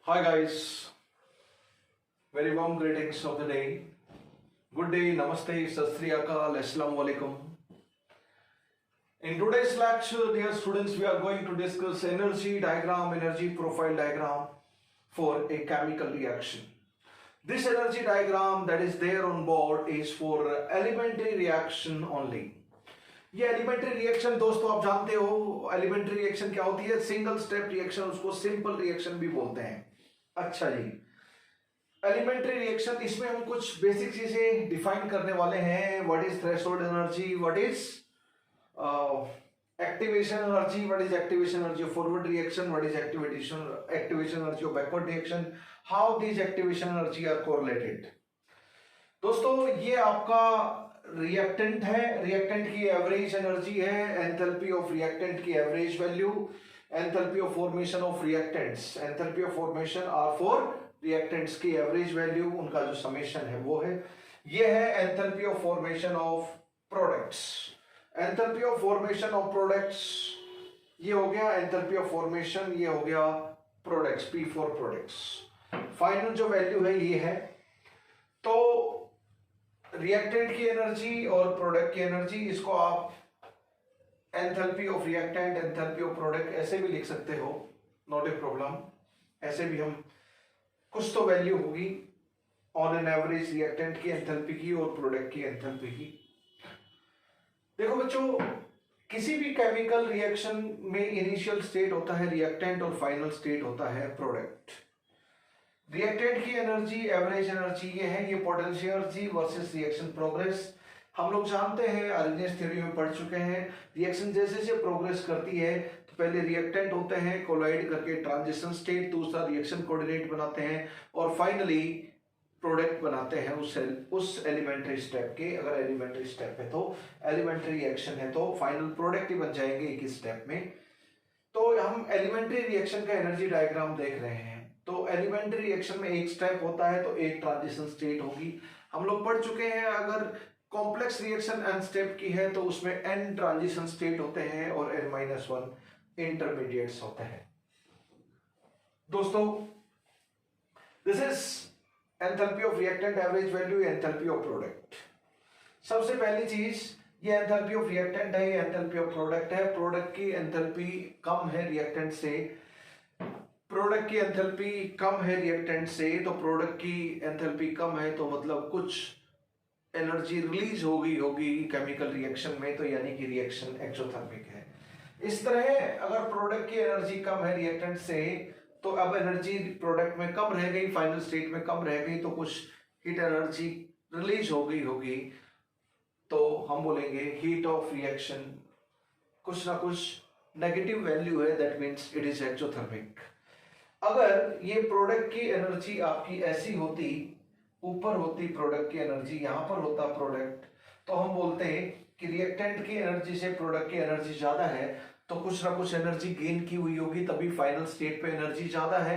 Hi guys, very warm greetings of the day. Good day, namaste, sat sri akal, assalamu alaikum. In today's lecture, dear students, we are going to discuss energy diagram, energy profile diagram for a chemical reaction. This energy diagram that is there on board is for elementary reaction only. ये elementary reaction दोस्तों आप जानते हो elementary reaction क्या होती है, single step reaction, उसको simple reaction भी बोलते हैं। अच्छा जी, एलिमेंट्री रिएक्शन, इसमें हम कुछ बेसिक चीजें डिफाइन करने वाले हैं। What is threshold energy, what is activation energy, what is activation energy of forward reaction, what is activation energy of backward reaction, how these activation energy are correlated. दोस्तों ये आपका रिएक्टेंट है, reactant की average energy है, enthalpy of reactant की average value, enthalpy of formation of reactants, enthalpy of formation are for reactants की average value, उनका जो समेशन है वो है। ये है enthalpy of formation of products. Enthalpy of formation of products ये हो गया एंथैल्पी ऑफ फॉर्मेशन, ये हो गया products, P for products. Final जो वैल्यू है ये है। तो रिएक्टेंट की एनर्जी और प्रोडक्ट की एनर्जी, इसको आप enthalpy of reactant, enthalpy of product ऐसे भी लिख सकते हो, नॉट ए प्रॉब्लम। ऐसे भी हम कुछ तो वैल्यू होगी ऑन एन एवरेज रिएक्टेंट की एंथैल्पी की और प्रोडक्ट की एंथैल्पी की। देखो बच्चों, किसी भी केमिकल रिएक्शन में इनिशियल स्टेट होता है रिएक्टेंट और फाइनल स्टेट होता है प्रोडक्ट। रिएक्टेंट की एनर्जी, एवरेज एनर्जी ये है, ये potential energy versus reaction progress. हम लोग जानते हैं, अर्गेनियस थ्योरी में पढ़ चुके हैं, रिएक्शन जैसे जैसे प्रोग्रेस करती है तो पहले रिएक्टेंट होते हैं कोलाइड करके ट्रांजिशन स्टेट, दूसरा रिएक्शन कोऑर्डिनेट बनाते हैं और फाइनली प्रोडक्ट बनाते हैं उस एलिमेंट्री स्टेप के। अगर एलिमेंट्री स्टेप है तो एलिमेंट्री रिएक्शन है तो फाइनल प्रोडक्ट ही बन जाएंगे एक ही स्टेप में। तो हम एलिमेंट्री रिएक्शन का एनर्जी डायग्राम देख रहे हैं। तो एलिमेंट्री रिएक्शन में एक स्टेप होता है तो एक ट्रांजिशन स्टेट होगी। हम लोग पढ़ चुके हैं, अगर कॉम्प्लेक्स रिएक्शन n स्टेप की है तो उसमें n ट्रांजिशन स्टेट होते हैं और n-1 इंटरमीडिएट्स होते हैं। दोस्तों this is enthalpy of reactant, average value, enthalpy of product. सबसे पहली चीज, ये एंथैल्पी ऑफ रिएक्टेंट है, ये एंथैल्पी ऑफ प्रोडक्ट है। प्रोडक्ट की एंथैल्पी कम है रिएक्टेंट से, प्रोडक्ट की एंथैल्पी कम है रिएक्टेंट से, तो प्रोडक्ट की एंथैल्पी कम है तो मतलब कुछ एनर्जी रिलीज होगी केमिकल रिएक्शन में, तो यानी कि रिएक्शन एक्सोथर्मिक है। इस तरह अगर प्रोडक्ट की एनर्जी कम है रिएक्टेंट से तो अब एनर्जी प्रोडक्ट में कम रह गई, फाइनल स्टेट में कम रह गई, तो कुछ हीट एनर्जी रिलीज होगी, तो हम बोलेंगे हीट ऑफ रिएक्शन कुछ ना कुछ नेगेटिव वैल्यू है, that means it is exothermic. अगर ये प्रोडक्ट की एनर्जी आपकी ऐसी होती, ऊपर होती प्रोडक्ट की एनर्जी, यहां पर होता प्रोडक्ट, तो हम बोलते हैं कि रिएक्टेंट की एनर्जी से प्रोडक्ट की एनर्जी ज्यादा है, तो कुछ ना कुछ एनर्जी गेन की हुई होगी, तभी फाइनल स्टेट पे एनर्जी ज्यादा है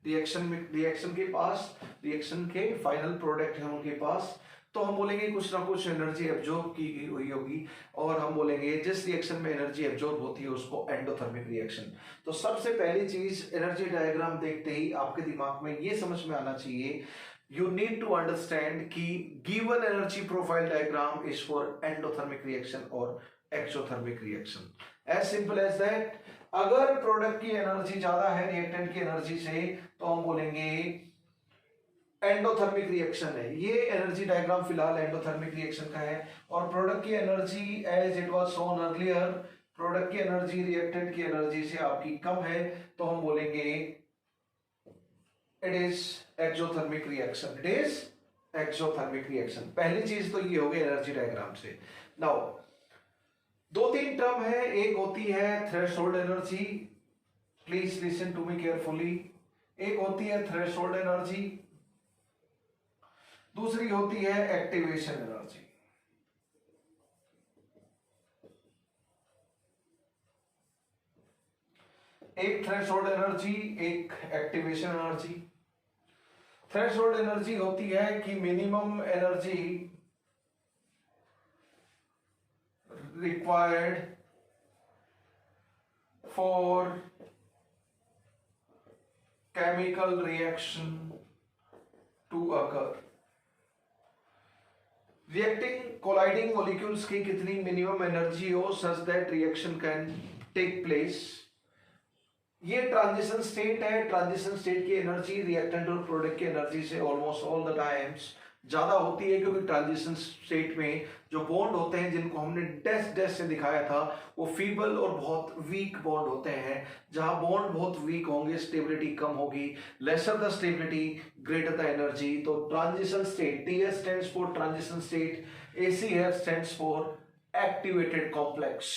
रिएक्शन के पास, रिएक्शन के फाइनल प्रोडक्ट है उनके पास, तो हम बोलेंगे कुछ ना कुछ एनर्जी एब्जॉर्ब की हुई होगी और हम बोलेंगे जिस रिएक्शन में एनर्जी एब्जॉर्ब होती है उसको एंडोथर्मिक रिएक्शन। तो सबसे पहली चीज एनर्जी डायग्राम देखते ही आपके दिमाग में ये समझ में आना चाहिए, you need to understand कि given energy profile diagram is for endothermic reaction or exothermic reaction, as simple as that। अगर प्रोडक्ट की एनर्जी ज्यादा है रिएक्टेंट की एनर्जी से तो हम बोलेंगे एंडोथर्मिक रिएक्शन है। ये एनर्जी डायग्राम फिलहाल एंडोथर्मिक रिएक्शन का है। और प्रोडक्ट की energy as it was shown earlier, product की एनर्जी रिएक्टेंट की एनर्जी से आपकी कम है तो हम बोलेंगे it is exothermic reaction, it is exothermic reaction. पहली चीज तो ये हो गई एनर्जी डायग्राम से। नाउ दो तीन टर्म है, एक होती है threshold energy, please listen to me carefully. एक होती है थ्रेशोल्ड एनर्जी, दूसरी होती है एक्टिवेशन एनर्जी। एक थ्रेशोल्ड एनर्जी, एक एक्टिवेशन एनर्जी। थ्रेशोल्ड एनर्जी होती है कि minimum energy required for chemical reaction to occur. Reacting colliding molecules की कितनी मिनिमम एनर्जी हो such that reaction can take place. ये ट्रांजिशन स्टेट है. ट्रांजिशन स्टेट की एनर्जी रिएक्टेंट और प्रोडक्ट की एनर्जी से ऑलमोस्ट ऑल द टाइम्स ज्यादा होती है, क्योंकि ट्रांजिशन स्टेट में जो बॉन्ड होते हैं जिनको हमने डैश डैश से दिखाया था वो फीबल और बहुत वीक बॉन्ड होते हैं. जहां बॉन्ड बहुत वीक होंगे स्टेबिलिटी कम होगी. Lesser the stability greater the energy. तो transition state, TS stands for transition state, ACF stands for activated complex.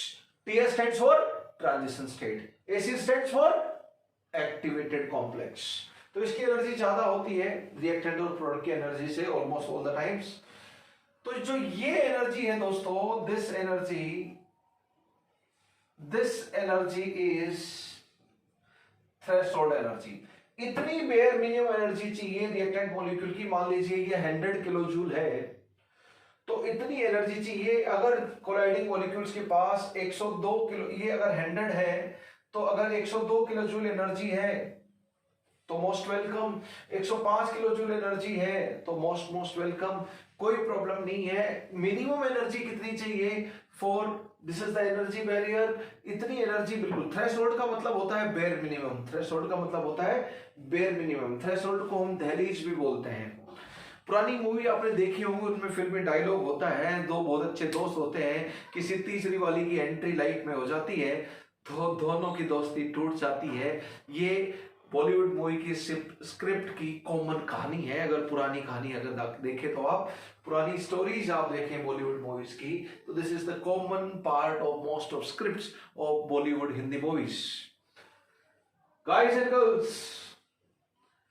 TS stands for transition state, AC stands for activated complex. तो इसकी energy ज्यादा होती है reactant और product की energy से almost all the times. तो जो ये एनर्जी है दोस्तों, this energy is threshold energy. इतनी बेयर मिनिमम एनर्जी चाहिए रिएक्टेंट मॉलिक्यूल की. मान लीजिए ये 100 किलो जूल है, तो इतनी एनर्जी चाहिए. अगर कोलाइडिंग मॉलिक्यूल्स के पास 102 किलो, ये अगर 100 है तो अगर 102 किलो जूल एनर्जी है तो most welcome. 105 kilo joule energy है तो मोस्ट वेलकम. कोई प्रॉब्लम नहीं है. मिनिमम एनर्जी कितनी चाहिए for this is the energy barrier. इतनी एनर्जी बिल्कुल. थ्रेशोल्ड का मतलब होता है बेयर मिनिमम. थ्रेशोल्ड का मतलब होता है बेयर मिनिमम. थ्रेशोल्ड को हम दहलीज भी बोलते हैं. पुरानी मूवी आपने देखी होंगी, उनमें फिल्म में डायलॉग होता है, दो बहुत अच्छे दोस्त होते हैं, किसी तीसरी वाली की एंट्री लाइफ में हो जाती है तो दोनों की दोस्ती टूट जाती है. ये बॉलीवुड मूवी की स्क्रिप्ट की कॉमन कहानी है. अगर पुरानी कहानी अगर देखें तो आप पुरानी स्टोरीज आप देखें बॉलीवुड मूवीज की, तो this is the common part of most of scripts of Bollywood Hindi movies. Guys and girls,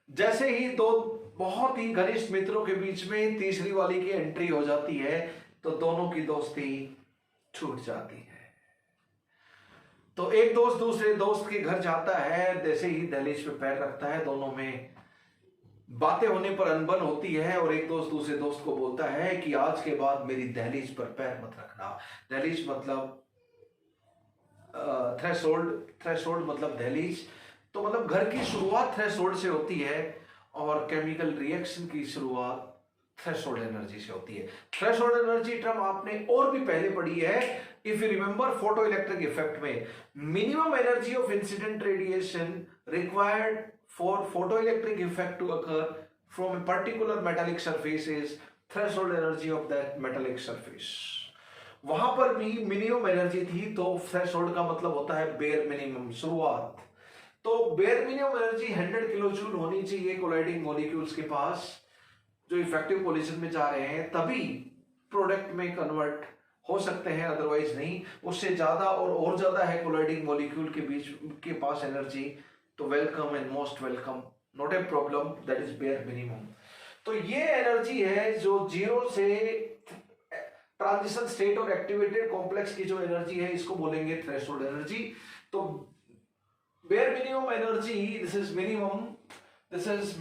जैसे ही दो बहुत ही घनिष्ठ मित्रों के बीच में तीसरी वाली की एंट्री हो जाती है तो दोनों की दोस्ती छूट जाती है. तो एक दोस्त दूसरे दोस्त के घर जाता है, जैसे ही दहलीज पे पैर रखता है दोनों में बातें होने पर अनबन होती है और एक दोस्त दूसरे दोस्त को बोलता है कि आज के बाद मेरी दहलीज पर पैर मत रखना. दहलीज मतलब थ्रेशोल्ड मतलब दहलीज. तो मतलब घर की शुरुआत थ्रेशोल्ड से होती है और केमिकल रिएक्शन की शुरुआत थ्रेशोल्ड एनर्जी से होती है. थ्रेशोल्ड एनर्जी टर्म आपने और भी पहले पढ़ी है. If you remember photo electric effect में minimum energy of incident radiation required for photo electric effect to occur from a particular metallic surface is threshold energy of that metallic surface. वहां पर भी मिनिमम एनर्जी थी. तो threshold का मतलब होता है बेयर मिनिमम, शुरुआत. तो bare minimum energy 100 kilo joule होनी चाहिए कोलाइडिंग मॉलिक्यूल्स के पास जो इफेक्टिव पोजीशन में जा रहे हैं, तभी प्रोडक्ट में कन्वर्ट हो सकते हैं, अदरवाइज नहीं. उससे ज्यादा और ज्यादा है कोलाइडिंग मॉलिक्यूल के बीच के पास एनर्जी, तो welcome and most welcome, not a problem, that is bare minimum. तो ये एनर्जी है जो जीरो से ट्रांजिशन स्टेट और एक्टिवेटेड कॉम्प्लेक्स की जो एनर्जी है इसको बोलेंगे थ्रेशोल्ड एनर्जी. तो bare minimum energy, this is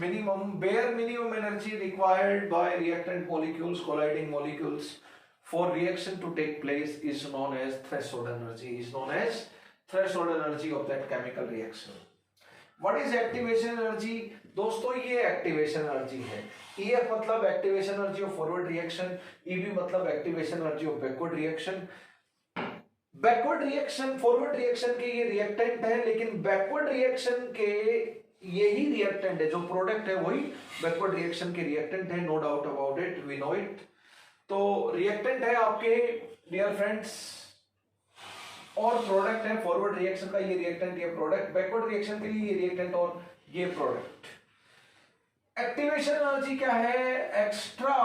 minimum bare minimum energy required by reactant molecules, colliding molecules for reaction to take place is known as threshold energy of that chemical reaction. What is activation energy? दोस्तों ये activation energy है. EF मतलब activation energy of forward reaction, EB मतलब activation energy of backward reaction. Backward reaction forward reaction के ये reactant है, लेकिन backward reaction के यही रिएक्टेंट है, जो प्रोडक्ट है वही बैकवर्ड रिएक्शन के रिएक्टेंट है. No doubt about it, we know it. तो रिएक्टेंट है आपके डियर फ्रेंड्स और प्रोडक्ट है. फॉरवर्ड रिएक्शन का ये रिएक्टेंट, ये प्रोडक्ट. बैकवर्ड रिएक्शन के लिए ये रिएक्टेंट और ये प्रोडक्ट. एक्टिवेशन एनर्जी क्या है? Extra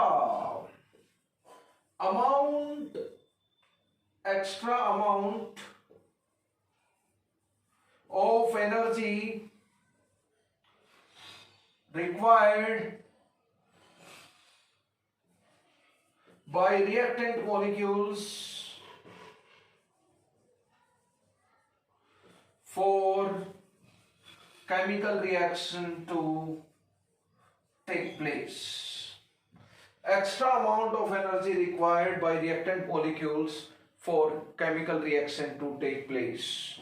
amount of energy required by reactant molecules for chemical reaction to take place. Extra amount of energy required by reactant molecules for chemical reaction to take place.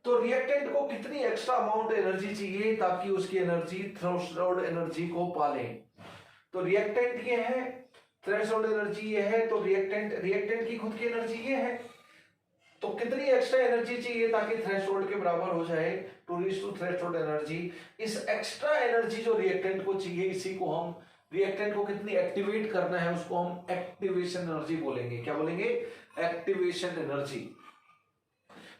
तो reactant को कितनी extra amount energy चाहिए ताकि उसकी energy threshold energy को पाले। तो reactant ये है, थ्रेशोल्ड एनर्जी ये है, तो रिएक्टेंट की खुद की एनर्जी ये है। तो कितनी एक्स्ट्रा एनर्जी चाहिए ताकि थ्रेशोल्ड के बराबर हो जाए, to reach to threshold energy. इस एक्स्ट्रा एनर्जी जो रिएक्टेंट को चाहिए, इसी को हम, रिएक्टेंट को कितनी एक्टिवेट करना है उसको हम एक्टिवेशन एनर्जी बोलेंगे। क्या बोलेंगे? Activation energy.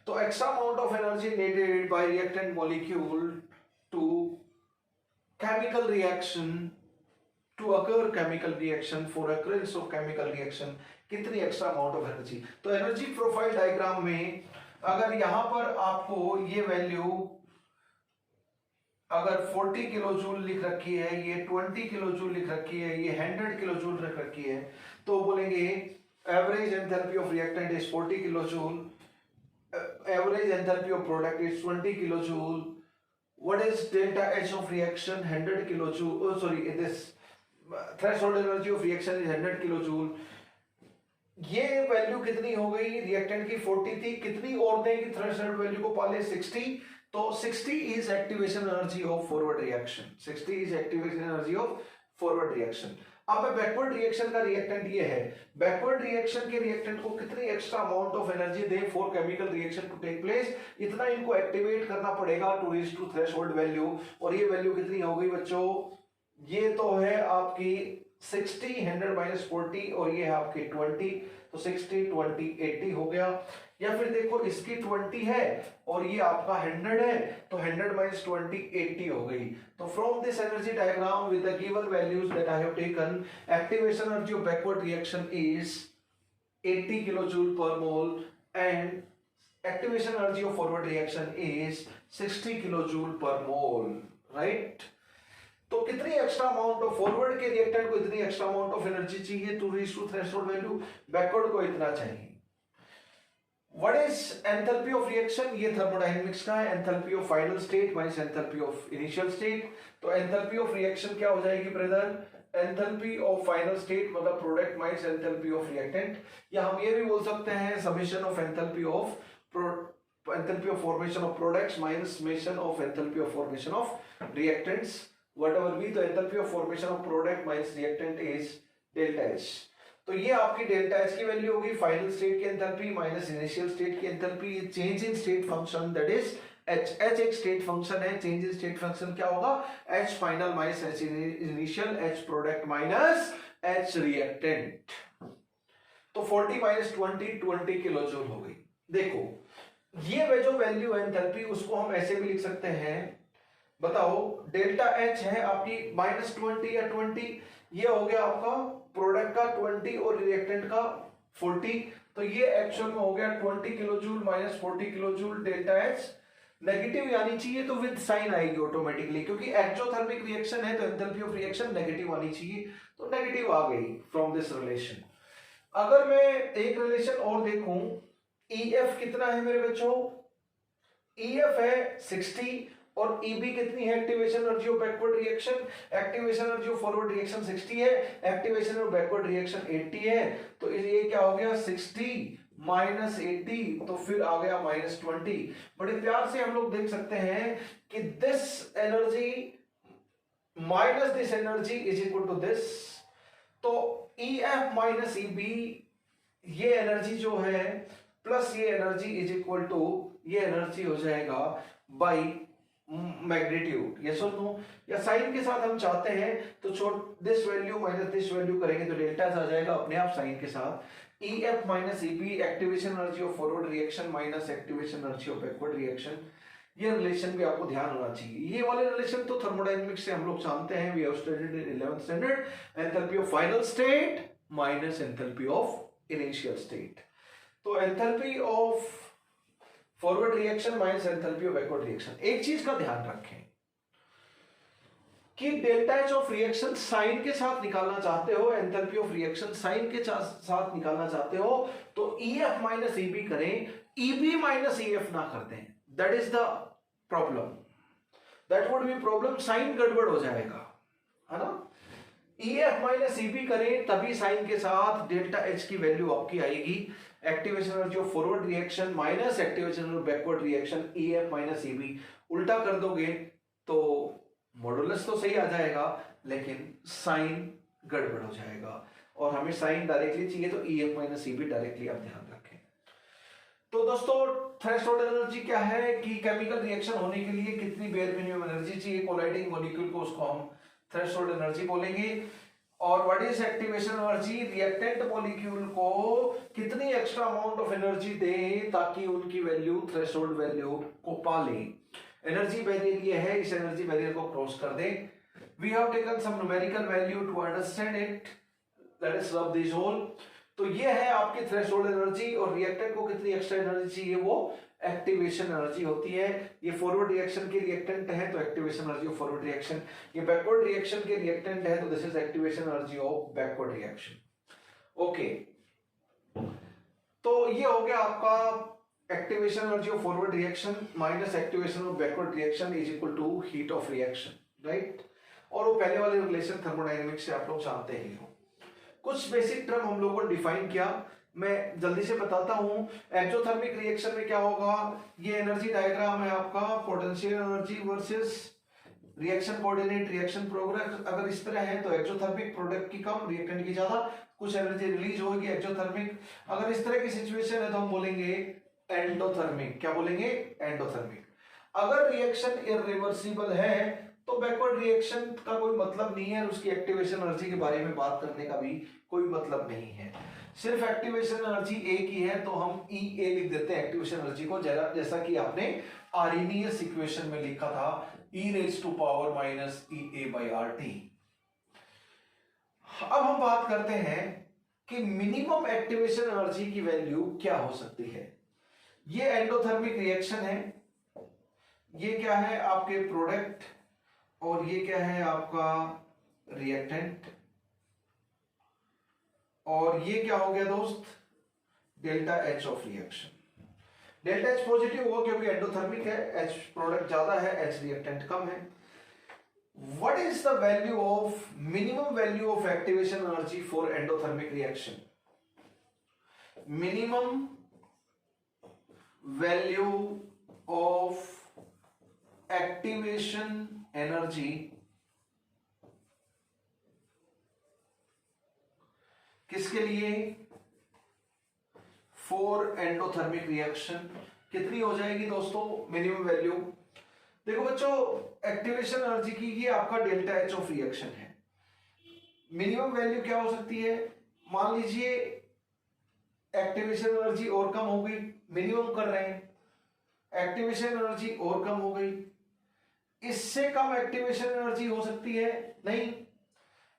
तो extra amount of energy needed by reactant molecule to chemical reaction, to occur chemical reaction, for occurrence of chemical reaction, कितनी एक्स्ट्रा अमाउंट ऑफ एनर्जी। तो एनर्जी प्रोफाइल डायग्राम में अगर यहां पर आपको ये वैल्यू अगर 40 किलो जूल लिख रखी है, ये 20 किलो जूल लिख रखी है, ये 100 किलो जूल लिख रखी है, तो बोलेंगे average enthalpy of reactant is 40 kilo joule, average enthalpy of product is 20 kilo joule, what is delta H of reaction 100 kilo joule, sorry this threshold energy of reaction is 100 kilo joule. ये value कितनी हो गई? Reactant की 40 थी, कितनी और दें कि थ्रेशोल्ड वैल्यू को पाले? 60। तो 60 is activation energy of forward reaction, 60 is activation energy of forward reaction. अब बैकवर्ड रिएक्शन का रिएक्टेंट ये है, बैकवर्ड रिएक्शन के रिएक्टेंट को कितनी एक्स्ट्रा अमाउंट ऑफ एनर्जी दे for chemical reaction to take place, इतना इनको एक्टिवेट करना पड़ेगा to reach to threshold value. और ये वैल्यू कितनी हो गई बच्चों? ये तो है आपकी 60, 100 माइनस 40 और ये है आपकी 20, तो 60 20 80 हो गया। या फिर देखो इसकी 20 है और ये आपका 100 है, तो 100 माइनस 20 80 हो गई। तो from this energy diagram with the given values that I have taken, activation energy of backward reaction is 80 kilo joule per mole and activation energy of forward reaction is 60 kilo joule per mole, right. तो कितनी extra amount of forward के reactant को इतनी extra amount of energy चाहिए to reach to threshold value, backward को इतना चाहिए। What is enthalpy of reaction? ये थर्मोडायनेमिक्स का है, enthalpy of final state minus enthalpy of initial state. तो एंथैल्पी ऑफ रिएक्शन क्या हो जाएगी brother? Enthalpy of final state मतलब product minus enthalpy of reactant, या हम ये भी बोल सकते हैं summation of enthalpy of formation of products minus summation of enthalpy of formation of reactants, whatever be the enthalpy of formation of product minus reactant is delta H। तो ये आपकी डेल्टा एच की वैल्यू होगी, final state की enthalpy minus initial state की enthalpy, change in state function that is H. H एक state function है, change in state function क्या होगा? H final minus H initial, H product minus H reactant. तो 40 minus 20 kilo joule हो गई। देखो ये जो वैल्यू है एंथैल्पी, उसको हम ऐसे भी लिख सकते हैं, बताओ डेल्टा एच है आपकी माइनस 20 या 20, ये हो गया आपका प्रोडक्ट का 20 और रिएक्टेंट का 40, तो ये एक्चुअल में हो गया 20 kilo joule minus 40 kilo joule. Delta H negative आनी चाहिए तो विद साइन आएगी ऑटोमेटिकली, क्योंकि एक्सोथर्मिक रिएक्शन है तो एंथैल्पी ऑफ रिएक्शन नेगेटिव आनी चाहिए, तो नेगेटिव आ गई फ्रॉम दिस रिलेशन। अगर मैं एक रिलेशन और देखूं, EF कितना है मेरे बच्चों? EF है 60 और EB कितनी है? Activation energy of backward reaction, activation energy of forward reaction 60 है, एक्टिवेशन ऑफ बैकवर्ड रिएक्शन 80 है, तो ये क्या हो गया? 60 माइनस 80, तो फिर आ गया माइनस 20। बड़े प्यार से हम लोग देख सकते हैं कि this energy minus this energy is equal to this, तो EF माइनस EB ये एनर्जी जो है प्लस ये एनर्जी इज इक्वल टू ये एनर्जी हो जाएगा बाई मैग्नीट्यूड, यस और नो, या साइन के साथ हम चाहते हैं तो छोड़ this value minus this value करेंगे तो डेल्टा आ जाएगा अपने आप साइन के साथ। EF minus EB activation energy of forward reaction minus activation energy of backward reaction, ये रिलेशन भी आपको ध्यान होना चाहिए। ये वाले रिलेशन तो थर्मोडायनेमिक्स से हम लोग जानते हैं, we have studied in 11th standard, enthalpy of final state minus enthalpy of initial state. तो enthalpy of forward reaction minus enthalpy of backward reaction. एक चीज का ध्यान रखें कि delta H of reaction sign के साथ निकालना चाहते हो, एंथैल्पी ऑफ रिएक्शन साइन के साथ निकालना चाहते हो, तो EF माइनस EB करें, EB माइनस EF ना कर दें, that is the problem, that would be problem, sign गड़बड़ हो जाएगा, है ना। EF माइनस EB करें तभी साइन के साथ डेल्टा एच की वैल्यू आपकी आएगी, activation energy of forward reaction minus activation of backward reaction EF minus EB, उल्टा कर दोगे तो मॉडुलस तो सही आ जाएगा लेकिन साइन गड़बड़ हो जाएगा, और हमें साइन डायरेक्टली चाहिए तो EF माइनस EB डायरेक्टली आप ध्यान रखें। तो दोस्तों थ्रेशोल्ड एनर्जी क्या है कि केमिकल रिएक्शन होने के लिए कितनी बेयर मिनिमम एनर्जी चाहिए कोलाइडिंग मॉलिक्यूल को, उसको हम थ्रेशोल्ड एनर्जी बोलेंगे। और what is activation energy, reactant molecule को कितनी एक्स्ट्रा अमाउंट ऑफ एनर्जी दे ताकि उनकी वैल्यू थ्रेशोल्ड वैल्यू को पा ले। एनर्जी बैरियर ये है, इस एनर्जी बैरियर को क्रॉस कर दे। We have taken some numerical value to understand it, let us rub this whole. तो ये है आपकी थ्रेशोल्ड एनर्जी, और रिएक्टेंट को कितनी एक्स्ट्रा एनर्जी चाहिए वो एक्टिवेशन एनर्जी होती है। ये फॉरवर्ड रिएक्शन के रिएक्टेंट है तो activation energy of forward reaction, ये बैकवर्ड रिएक्शन के रिएक्टेंट है तो this is activation energy of backward reaction. Okay, तो ये हो गया आपका activation energy of forward reaction minus activation of backward reaction is equal to heat of reaction, right. और वो पहले वाले रिलेशन थर्मोडायनेमिक्स से आप लोग जानते ही हो। कुछ बेसिक टर्म हम लोगों ने डिफाइन किया, मैं जल्दी से बताता हूं। एक्सोथर्मिक रिएक्शन में क्या होगा, ये एनर्जी डायग्राम है आपका, potential energy versus reaction coordinate reaction progress. अगर इस तरह है तो एक्सोथर्मिक प्रोडक्ट की कम, रिएक्टेंट की ज्यादा, कुछ एनर्जी रिलीज होगी एक्सोथर्मिक। अगर इस तरह की सिचुएशन है तो हम बोलेंगे एंडोथर्मिक। क्या बोलेंगे, एंडोथर्मिक। अगर रिएक्शन इरिवर्सिबल है तो बैकवर्ड रिएक्शन का कोई मतलब नहीं है, उसकी एक्टिवेशन एनर्जी के बारे में बात करने का भी कोई मतलब नहीं है। सिर्फ एक्टिवेशन एनर्जी ए की है तो हम EA लिख देते हैं एक्टिवेशन एनर्जी को, जैसा कि आपने आर्हेनियस इक्वेशन में लिखा था e⁻⁻ EA/RT। अब हम बात करते हैं कि मिनिमम एक्टिवेशन एनर्जी की वैल्यू क्या हो सकती है। ये एंडोथर्मिक रिएक्शन है, ये क्या है आपके प्रोडक्ट, और ये क्या है आपका रिएक्टेंट, और ये क्या हो गया दोस्त, delta H of reaction. Delta H positive होगा क्योंकि एंडोथर्मिक है, H प्रोडक्ट ज्यादा है, H रिएक्टेंट कम है। What is the value of minimum value of activation energy for endothermic reaction, minimum value of activation energy किसके लिए, फॉर एंडोथर्मिक रिएक्शन कितनी हो जाएगी दोस्तों मिनिमम वैल्यू। देखो बच्चों, एक्टिवेशन एनर्जी की ये आपका डेल्टा H ऑफ रिएक्शन है। मिनिमम वैल्यू क्या हो सकती है, मान लीजिए एक्टिवेशन एनर्जी और कम हो गई, मिनिमम कर रहे हैं, एक्टिवेशन एनर्जी और कम हो गई, इससे कम एक्टिवेशन एनर्जी हो सकती है नहीं।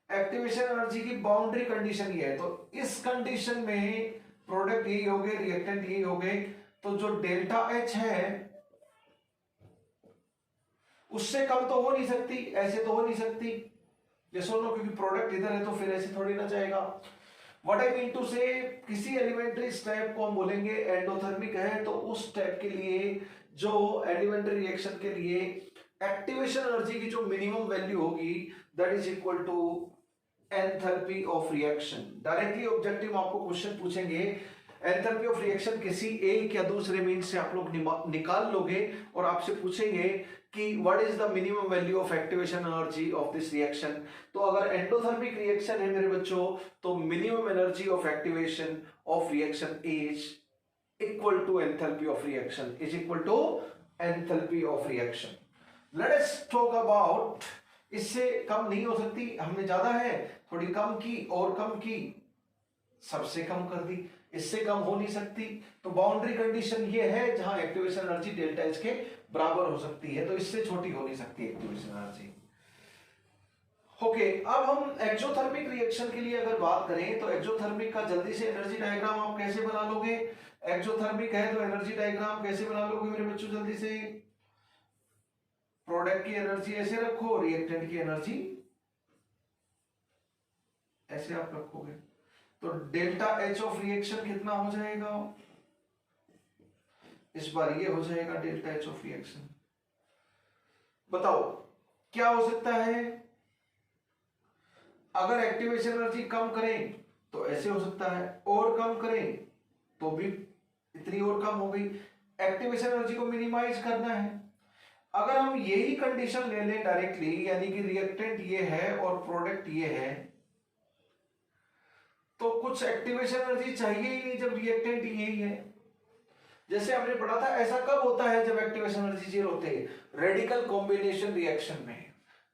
एक्टिवेशन एनर्जी की बाउंड्री कंडीशन ये है, तो इस कंडीशन में प्रोडक्ट यही हो गए, रिएक्टेंट यही हो गए, तो जो डेल्टा H है उससे कम तो हो नहीं सकती, ऐसे तो हो नहीं सकती, ये सुनो, क्योंकि प्रोडक्ट इधर है तो फिर ऐसे थोड़ी ना जाएगा। व्हाट आई मीन टू से, किसी एलिमेंट्री स्टेप को हम बोलेंगे एंडोथर्मिक है तो उस स्टेप के लिए, जो एलिमेंट्री रिएक्शन के लिए एक्टिवेशन एनर्जी की जो मिनिमम वैल्यू होगी that is equal to enthalpy of reaction. Directly objective आपको क्वेश्चन पूछेंगे, एंथैल्पी ऑफ रिएक्शन किसी एक या दूसरे मीन से आप लोग निकाल लोगे और आपसे पूछेंगे कि what is the minimum value of activation energy of this reaction. तो अगर एंडोथर्मिक रिएक्शन है मेरे बच्चों तो minimum energy of activation of reaction is equal to enthalpy of reaction, is equal to enthalpy of reaction. Let us talk about, इससे कम नहीं हो सकती, हमने ज्यादा है थोड़ी कम की और कम की, सबसे कम कर दी, इससे कम हो नहीं सकती, तो बाउंड्री कंडीशन ये है जहां एक्टिवेशन एनर्जी डेल्टा H के बराबर हो सकती है, तो इससे छोटी हो नहीं सकती एक्टिवेशन एनर्जी। ओके, अब हम एक्सोथर्मिक रिएक्शन के लिए अगर बात करें तो एक्सोथर्मिक का जल्दी से एनर्जी डायग्राम आप कैसे बना लोगे, एक्सोथर्मिक है तो एनर्जी डायग्राम कैसे बना लोगे मेरे बच्चों जल्दी से। प्रोडक्ट की एनर्जी ऐसे रखो, रिएक्टेंट की एनर्जी ऐसे आप रखोगे, तो डेल्टा H ऑफ रिएक्शन कितना हो जाएगा, इस बार ये हो जाएगा डेल्टा H ऑफ रिएक्शन। बताओ क्या हो सकता है, अगर एक्टिवेशन एनर्जी कम करें तो ऐसे हो सकता है, और कम करें तो भी इतनी और कम हो गई। एक्टिवेशन एनर्जी को मिनिमाइज करना है। अगर हम यही कंडीशन ले लें डायरेक्टली, यानी कि रिएक्टेंट ये है और प्रोडक्ट ये है, तो कुछ एक्टिवेशन एनर्जी चाहिए ही नहीं जब रिएक्टेंट यही है। जैसे हमने पढ़ा था, ऐसा कब होता है जब एक्टिवेशन एनर्जी जीरो होती है? रेडिकल कॉम्बिनेशन रिएक्शन में।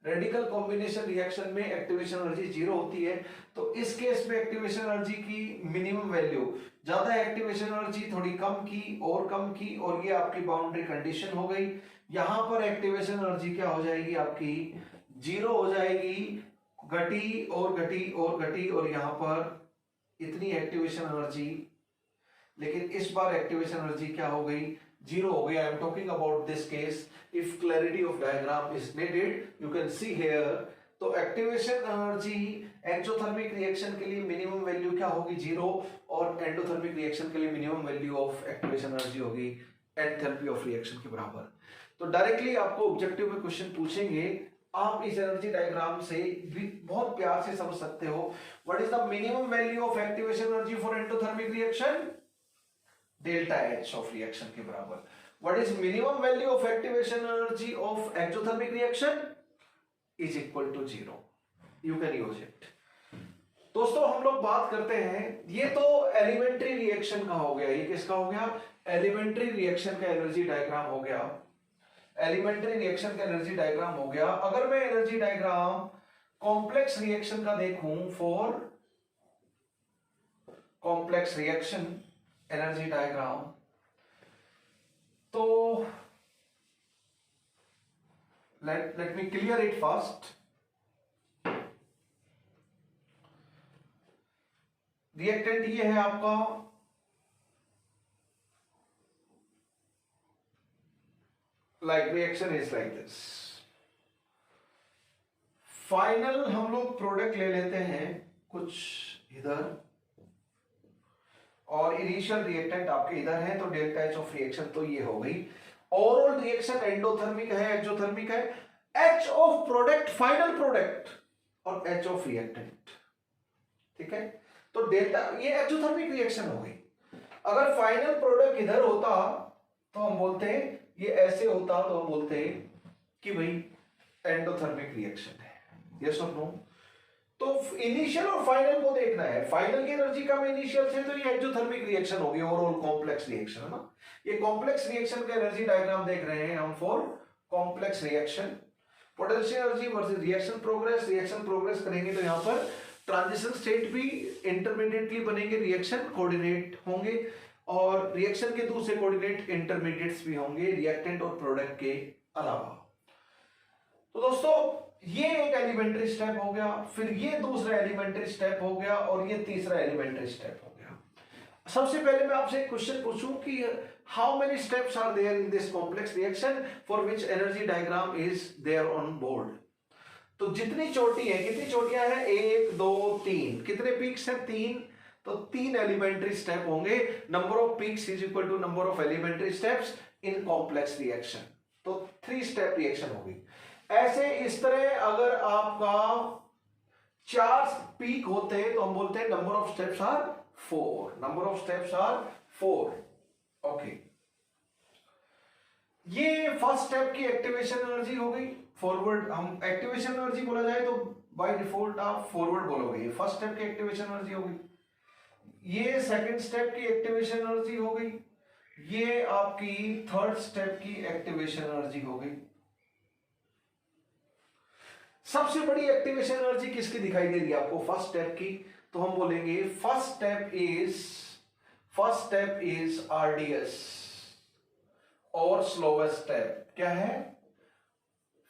रेडिकल कॉम्बिनेशन रिएक्शन में एक्टिवेशन एनर्जी जीरो होती है। तो इस केस में एक्टिवेशन एनर्जी की मिनिमम वैल्यू, ज्यादा एक्टिवेशन एनर्जी थोड़ी कम की और कम की, और ये आपकी बाउंड्री कंडीशन हो गई। यहां पर एक्टिवेशन एनर्जी क्या हो जाएगी? आपकी जीरो हो जाएगी, घटी और घटी और घटी, और यहां पर इतनी एक्टिवेशन एनर्जी, लेकिन इस बार एक्टिवेशन एनर्जी क्या हो गई? जीरो हो गई। I am talking about this case. If clarity of diagram is needed, you can see here. तो एक्टिवेशन एनर्जी एक्सोथर्मिक रिएक्शन के लिए मिनिमम वैल्यू क्या होगी? जीरो, और एंडोथर्मिक रिएक्शन के लिए minimum value of activation energy होगी एंथैल्पी ऑफ रिएक्शन के बराबर। तो डायरेक्टली आपको ऑब्जेक्टिव में क्वेश्चन पूछेंगे, आप इस एनर्जी डायग्राम से भी बहुत प्यार से समझ सकते हो। What is the minimum value of activation energy for endothermic reaction? Delta H of reaction के बराबर। What is minimum value of activation energy of exothermic reaction? Is equal to zero. You can use it. दोस्तों हम लोग बात करते हैं, ये तो एलिमेंट्री रिएक्शन का हो गया। ये किसका हो गया? एलिमेंट्री रिएक्शन का एनर्जी डायग्राम हो गया। एलिमेंट्री रिएक्शन का एनर्जी डायग्राम हो गया। अगर मैं एनर्जी डायग्राम कॉम्प्लेक्स रिएक्शन का देखूं, for complex reaction energy diagram, तो let me clear it first. Reactant ये है आपका like reaction is like this. Final हम लोग प्रोडक्ट ले लेते हैं कुछ इधर, और इनिशियल रिएक्टेंट आपके इधर है, तो डेल्टा एच ऑफ रिएक्शन तो ये हो गई। ओवरऑल रिएक्शन एंडोथर्मिक है, एक्सोथर्मिक है। H of product final product और एच ऑफ रिएक्टेंट, ठीक है। तो डेल्टा, ये एक्सोथर्मिक रिएक्शन हो गई। अगर फाइनल प्रोडक्ट इधर होता तो हम बोलते हैं, ये ऐसे होता तो हम बोलते हैं कि भाई एंडोथर्मिक रिएक्शन है। यस और नो? तो इनिशियल और फाइनल को देखना है। फाइनल की एनर्जी कम इनिशियल से, तो ये एक्सोथर्मिक रिएक्शन होगी, ओवरऑल कॉम्प्लेक्स रिएक्शन है ना। ये कॉम्प्लेक्स रिएक्शन का एनर्जी डायग्राम देख रहे हैं हम for complex reaction. Potential energy versus reaction progress. Reaction progress करेंगे तो यहां पर ट्रांजिशन स्टेट भी इंटरमीडिएटली बनेंगे, रिएक्शन कोऑर्डिनेट होंगे, और रिएक्शन के दूसरे कोऑर्डिनेट इंटरमीडिएट्स भी होंगे रिएक्टेंट और प्रोडक्ट के अलावा। तो दोस्तों ये एक एलिमेंट्री स्टेप हो गया, फिर ये दूसरा एलिमेंट्री स्टेप हो गया, और ये तीसरा एलिमेंट्री स्टेप हो गया। सबसे पहले मैं आपसे एक क्वेश्चन पूछूं कि how many steps are there in this complex reaction for which energy diagram is there on board. तो जितनी चोटी है, कितनी चोटियां हैं? 1 2 3। कितने पीक्स हैं? 3। तो 3 एलिमेंट्री स्टेप होंगे। Number of peaks is equal to number of elementary steps in complex reaction. तो 3 स्टेप रिएक्शन होगी। ऐसे इस तरह अगर आपका 4 पीक होते हैं तो हम बोलते हैं number of steps are 4। Number of steps are 4। Okay, ये फर्स्ट स्टेप की एक्टिवेशन एनर्जी हो गई। फॉरवर्ड, हम एक्टिवेशन एनर्जी बोला जाए तो बाय डिफॉल्ट आप फॉरवर्ड बोलोगे। ये फर्स्ट स्टेप की एक्टिवेशन एनर्जी हो गई। ये सेकंड स्टेप की एक्टिवेशन एनर्जी हो गई। ये आपकी थर्ड स्टेप की एक्टिवेशन एनर्जी हो गई। सबसे बड़ी एक्टिवेशन एनर्जी किसकी दिखाई दे रही है आपको? फर्स्ट स्टेप की। तो हम बोलेंगे फर्स्ट स्टेप इज आरडीएस और स्लोवेस्ट स्टेप। क्या है?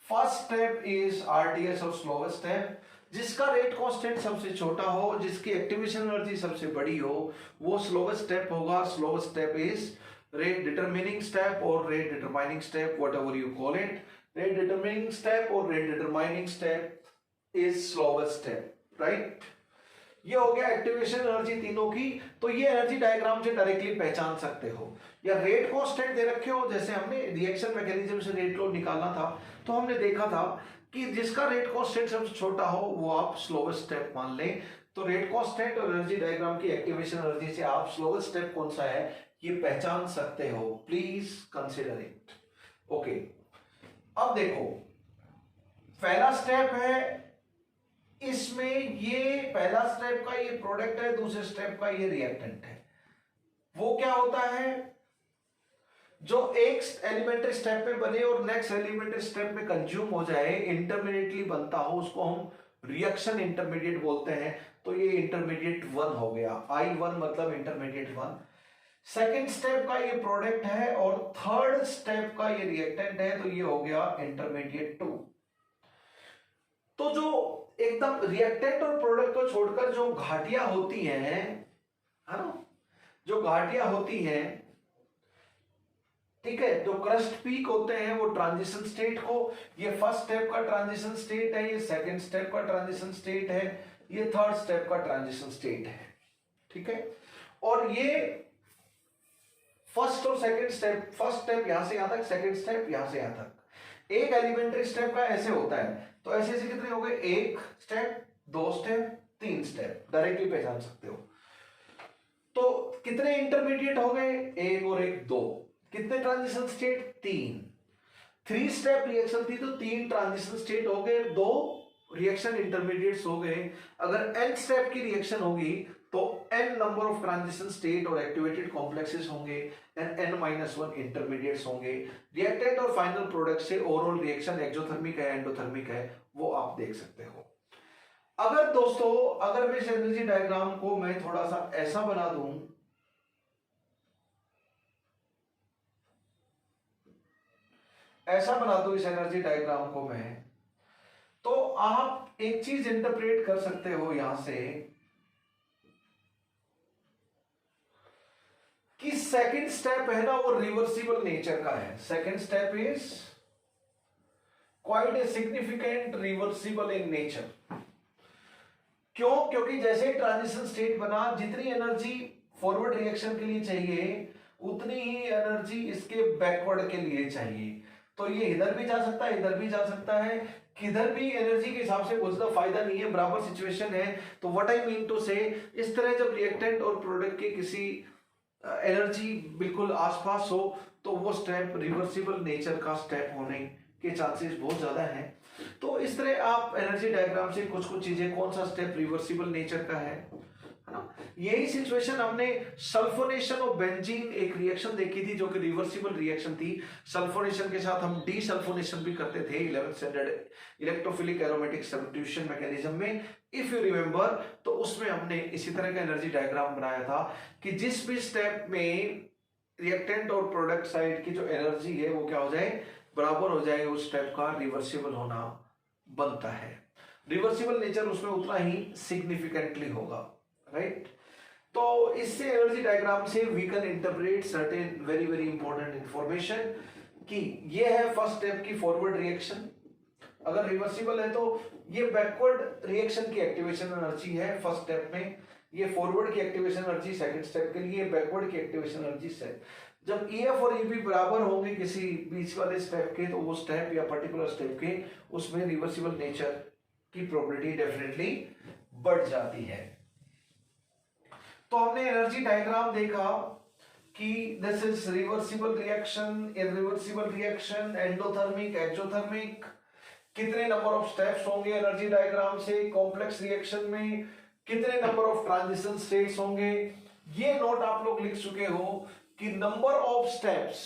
फर्स्ट स्टेप इज आरडीएस और स्लोवेस्ट स्टेप। जिसका रेट कांस्टेंट सबसे छोटा हो, जिसकी एक्टिवेशन एनर्जी सबसे बड़ी हो, वो स्लोवेस्ट स्टेप होगा। Slowest step is rate determining step और rate determining step, whatever you call it. Rate determining step और rate determining step is slowest step, right? ये हो गया एक्टिवेशन एनर्जी तीनों की। तो ये एनर्जी डायग्राम से डायरेक्टली पहचान सकते हो, या रेट कांस्टेंट दे रखे हो। जैसे हमने रिएक्शन मैकेनिज्म से रेट लो निकालना था, तो हमने देखा था कि जिसका रेट कांस्टेंट सबसे छोटा हो वो आप स्लोवेस्ट स्टेप मान लें। तो रेट कांस्टेंट और एनर्जी डायग्राम की एक्टिवेशन एनर्जी से आप स्लोवेस्ट स्टेप कौन सा है ये पहचान सकते हो, प्लीज कंसीडर इट। ओके, अब देखो पहला स्टेप है, इसमें ये पहला स्टेप का ये प्रोडक्ट है, दूसरे स्टेप का ये रिएक्टेंट है। वो क्या होता है, जो एक एलिमेंट्री स्टेप में बने और नेक्स्ट एलिमेंट्री स्टेप में कंज्यूम हो जाए, इंटरमीडिएटली बनता हो, उसको हम रिएक्शन इंटरमीडिएट बोलते हैं। तो ये इंटरमीडिएट 1 हो गया, I1 मतलब इंटरमीडिएट 1। सेकेंड स्टेप का ये प्रोडक्ट है और थर्ड स्टेप का ये रिएक्टेंट है, तो ये हो गया इंटरमीडिएट 2। तो जो एकदम रिएक्टेंट और प्रोडक्ट को छोड़कर जो घाटियां होती हैं, है ना, जो घाटियां होती हैं, ठीक है, जो क्रस्ट पीक होते हैं वो ट्रांजिशन स्टेट को, ये फर्स्ट स्टेप का ट्रांजिशन स्टेट है, ये सेकंड स्टेप का ट्रांजिशन स्टेट है, ये थर्ड स्टेप का ट्रांजिशन स्टेट है, ठीक है। और ये फर्स्ट और सेकंड स्टेप, फर्स्ट स्टेप यहां से यहां तक, सेकंड स्टेप यहां से यहां तक, एक एलिमेंट्री स्टेप का ऐसे होता है। तो ऐसे ऐसे कितने हो गए, एक स्टेप, 2 स्टेप, 3 स्टेप, डायरेक्टली पहचान सकते हो। तो कितने इंटरमीडिएट हो गए, एक और एक 2, कितने ट्रांजिशन स्टेट, 3। 3 स्टेप रिएक्शन थी तो 3 ट्रांजिशन स्टेट हो गए, 2 रिएक्शन इंटरमीडिएट्स हो गए। अगर n स्टेप की रिएक्शन होगी तो n number of transition state और एक्टिवेटेड कॉम्प्लेक्सेस होंगे एंड n-1 इंटरमीडिएट्स होंगे। रिएक्टेंट और फाइनल प्रोडक्ट से ओवरऑल रिएक्शन एक्सोथर्मिक है, एंडोथर्मिक है, वो आप देख सकते हो। अगर दोस्तों, अगर मैं इस एनर्जी डायग्राम को मैं थोड़ा सा ऐसा बना दूं, ऐसा बना दो इस एनर्जी डायग्राम को मैं, तो आप एक चीज इंटरप्रेट कर सकते हो यहां से कि सेकंड स्टेप है ना वो रिवर्सिबल नेचर का है। Second step is quite a significant reversible in nature. क्यों? क्योंकि जैसे ट्रांजिशन स्टेट बना, जितनी एनर्जी फॉरवर्ड रिएक्शन के लिए चाहिए उतनी ही एनर्जी इसके बैकवर्ड के लिए चाहिए। तो ये इधर भी जा सकता है, इधर भी जा सकता है, किधर भी एनर्जी के हिसाब से कुछ फायदा नहीं है, बराबर सिचुएशन है। तो व्हाट आई मीन टू से, इस तरह जब रिएक्टेंट और प्रोडक्ट के किसी एनर्जी बिल्कुल आसपास हो तो वो स्टेप रिवर्सिबल नेचर का स्टेप होने के चांसेस बहुत ज्यादा हैं। तो इस तरह आप एनर्जी डायग्राम से कुछ कुछ चीजें, कौन सा स्टेप रिवर्सिबल नेचर का है ना। यही सिचुएशन हमने सल्फोनेशन और बेंजीन एक रिएक्शन देखी थी जो कि रिवर्सिबल रिएक्शन थी। सल्फोनेशन के साथ हम डीसल्फोनेशन भी करते थे 11th standard electrophilic aromatic substitution mechanism में, इफ यू रिमेंबर। तो उसमें हमने इसी तरह का एनर्जी डायग्राम बनाया था कि जिस भी स्टेप में रिएक्टेंट और प्रोडक्ट साइड की जो एनर्जी है वो क्या हो जाए, बराबर हो जाए, उस स्टेप का रिवर्सिबल होना बनता है। रिवर्सिबल नेचर उसमें उतना ही सिग्निफिकेंटली होगा, राइट। तो इससे एनर्जी डायग्राम से we can interpret certain very very important information कि ये है फर्स्ट स्टेप की फॉरवर्ड रिएक्शन। अगर रिवर्सिबल है तो ये बैकवर्ड रिएक्शन की एक्टिवेशन एनर्जी है फर्स्ट स्टेप में, ये फॉरवर्ड की एक्टिवेशन एनर्जी सेकंड स्टेप के लिए, बैकवर्ड की एक्टिवेशन एनर्जी से। जब EF और EB बराबर होंगे किसी बीच वाले स्टेप के, तो वो स्टेप या पर्टिकुलर स्टेप के उसमें रिवर्सिबल नेचर की प्रोबेबिलिटी डेफिनेटली बढ़ जाती है। तो हमने एनर्जी डायग्राम देखा कि this is reversible reaction, irreversible reaction, endothermic, exothermic, कितने नंबर ऑफ स्टेप्स होंगे एनर्जी डायग्राम से, कॉम्प्लेक्स रिएक्शन में कितने नंबर ऑफ ट्रांजिशन स्टेट्स होंगे। ये नोट आप लोग लिख चुके हो कि number of steps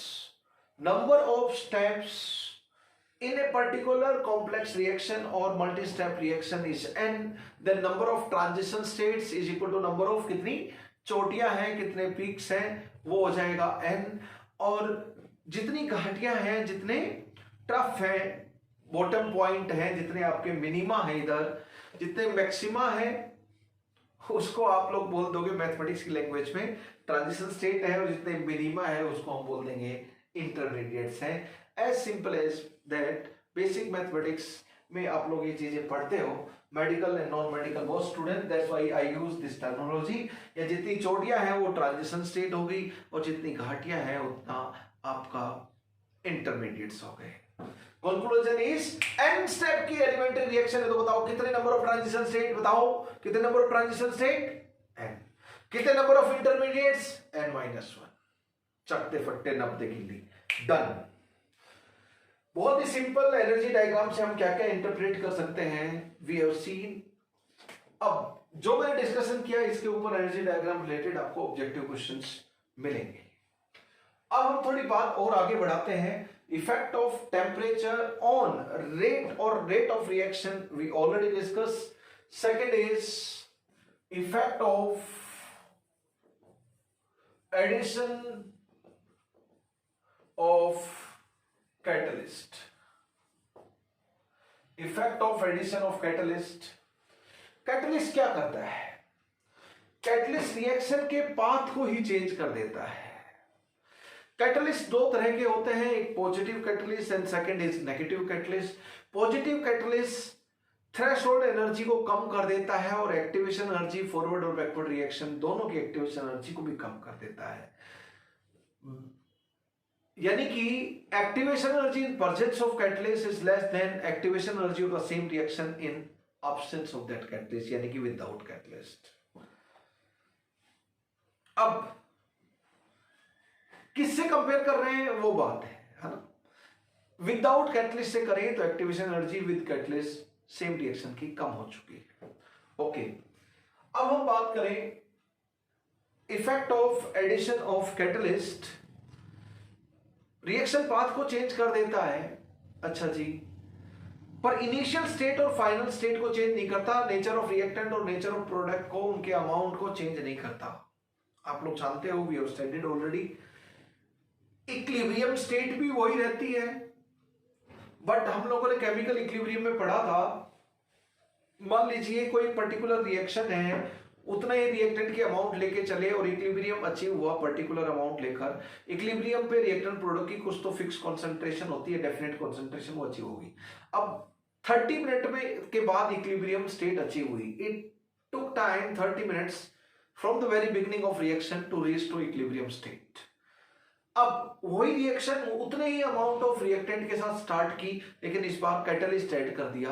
in a particular complex reaction or multi-step reaction is n, then number of transition states is equal to number of कितनी चोटियां हैं, कितने पीक्स हैं, वो हो जाएगा n। और जितनी घाटियां हैं, जितने ट्रफ हैं, बॉटम पॉइंट हैं, जितने आपके मिनिमा है, इधर जितने मैक्सिमा है, उसको आप लोग बोल दोगे मैथमेटिक्स की लैंग्वेज में ट्रांजिशन स्टेट है, और जितने मिनिमा है उसको हम बोल देंगे इंटरमीडिएट्स हैं। As simple as that. Basic mathematics में आप लोग ये चीजें पढ़ते हो, medical and non medical both student, that's why I use this terminology. या जितनी चोटियां हैं वो ट्रांजिशन स्टेट हो गई, और जितनी घाटियां हैं उतना आपका इंटरमीडिएट्स हो गए। कंक्लूजन इज एन स्टेप की एलिमेंट्री रिएक्शन है। तो बताओ कितने नंबर ऑफ ट्रांजिशन स्टेट, बताओ कितने number of transition state, N. कितने नंबर ऑफ इंटरमीडिएट्स, n-1। चट्टे फट्टे 90 की डन। बहुत ही सिंपल एनर्जी डायग्राम से हम क्या क्या इंटरप्रेट कर सकते हैं, वी हैव सीन। अब जो मैंने डिस्कशन किया इसके ऊपर एनर्जी डायग्राम रिलेटेड आपको ऑब्जेक्टिव क्वेश्चंस मिलेंगे। अब हम थोड़ी बात और आगे बढ़ाते हैं। Effect of temperature on rate और rate of reaction we already discuss. Second is effect of addition of catalyst. Effect of addition of catalyst. Catalyst क्या करता है? कैटलिस्ट रिएक्शन के पाथ को ही चेंज कर देता है। कैटलिस्ट दो तरह के होते हैं, एक positive catalyst and second is negative catalyst. Positive catalyst threshold energy को कम कर देता है और एक्टिवेशन एनर्जी, फॉरवर्ड और बैकवर्ड रिएक्शन दोनों की एक्टिवेशन एनर्जी को भी कम कर देता है। यानी कि activation energy in presence of catalyst is less than activation energy of the same reaction in absence of that catalyst, यानी कि विदाउट कैटलिस्ट। अब किससे कंपेयर कर रहे हैं वो बात है ना। विदाउट कैटलिस्ट से करें तो activation energy with catalyst same reaction की कम हो चुकी है। ओके, अब हम बात करें effect of addition of catalyst. Reaction path को चेंज कर देता है, अच्छा जी, पर इनिशियल स्टेट और फाइनल स्टेट को चेंज नहीं करता। नेचर ऑफ रिएक्टेंट और नेचर ऑफ प्रोडक्ट को, उनके अमाउंट को चेंज नहीं करता। आप लोग जानते हो, we have studied already. Equilibrium state भी वही रहती है, बट हम लोगों ने केमिकल इक्विलिब्रियम में पढ़ा था, मान लीजिए कोई पर्टिकुलर रिएक्शन है, उतना ही रिएक्टेंट की अमाउंट लेके चले और इक्विलिब्रियम अचीव हुआ पर्टिकुलर अमाउंट लेकर। इक्विलिब्रियम पे रिएक्टेंट प्रोडक्ट की कुछ तो फिक्स कॉन्सेंट्रेशन होती है, डेफिनेट कॉन्सेंट्रेशन, वो अचीव होगी। अब 30 मिनट में के बाद इक्विलिब्रियम स्टेट अचीव हुई। It took time 30 minutes from the very beginning of reaction to reach to equilibrium state. अब वही रिएक्शन उतने ही अमाउंट ऑफ रिएक्टेंट के साथ स्टार्ट की, लेकिन इस बार कैटलिस्ट ऐड कर दिया।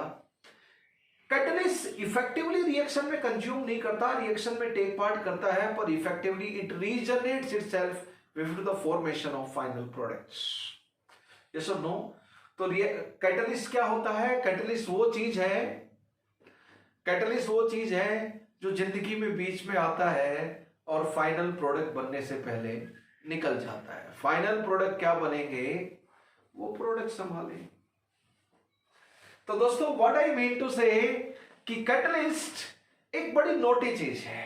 कैटलिस्ट इफेक्टिवली रिएक्शन में कंज्यूम नहीं करता, रिएक्शन में टेक पार्ट करता है, पर effectively it regenerates itself with the formation of final products. Yes और नो? तो कैटलिस्ट क्या होता है? कैटलिस्ट वो चीज है जो जिंदगी में बीच में आता है और फाइनल प्रोडक्ट बनने से पहले निकल जाता है। फाइनल प्रोडक्ट क्या बनेंगे वो प्रोडक्ट संभाले। तो दोस्तों, व्हाट आई मीन टू से कि कैटलिस्ट एक बड़ी नोटी चीज है।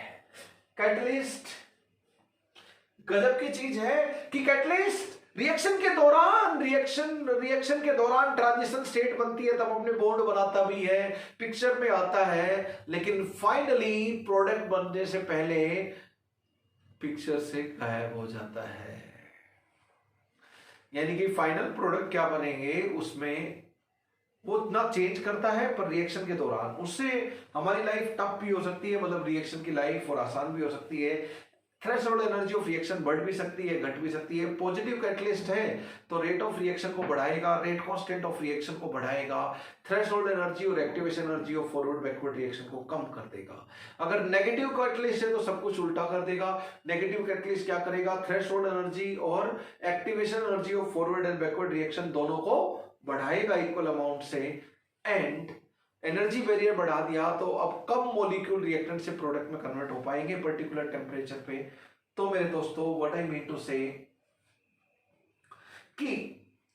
कैटलिस्ट गजब की चीज है कि कैटलिस्ट रिएक्शन के दौरान ट्रांजिशन स्टेट बनती है, तब अपने बॉन्ड बनाता भी है, पिक्चर में आता है, लेकिन फाइनली प्रोडक्ट बनने से पहले पिक्चर से गायब हो जाता है। यानी कि फाइनल प्रोडक्ट क्या बनेंगे उसमें वो ना चेंज करता है, पर रिएक्शन के दौरान उससे हमारी लाइफ टफ भी हो सकती है, मतलब रिएक्शन की लाइफ और आसान भी हो सकती है। थ्रेशोल्ड एनर्जी ऑफ रिएक्शन बढ़ भी सकती है, घट भी सकती है। पॉजिटिव कैटलिस्ट है तो रेट ऑफ रिएक्शन को बढ़ाएगा, रेट कांस्टेंट ऑफ रिएक्शन को बढ़ाएगा, थ्रेशोल्ड एनर्जी और activation energy of forward backward reaction को कम कर देगा। अगर नेगेटिव कैटलिस्ट है तो सब कुछ उल्टा कर देगा। नेगेटिव कैटलिस्ट क्या करेगा? थ्रेशोल्ड एनर्जी और activation energy of forward and backward reaction दोनों को बढ़ाएगा इक्वल अमाउंट से, एंड एनर्जी बैरियर बढ़ा दिया तो अब कम मॉलिक्यूल रिएक्टेंट से प्रोडक्ट में कन्वर्ट हो पाएंगे पर्टिकुलर टेम्परेचर पे। तो मेरे दोस्तों, व्हाट आई मीन टू से कि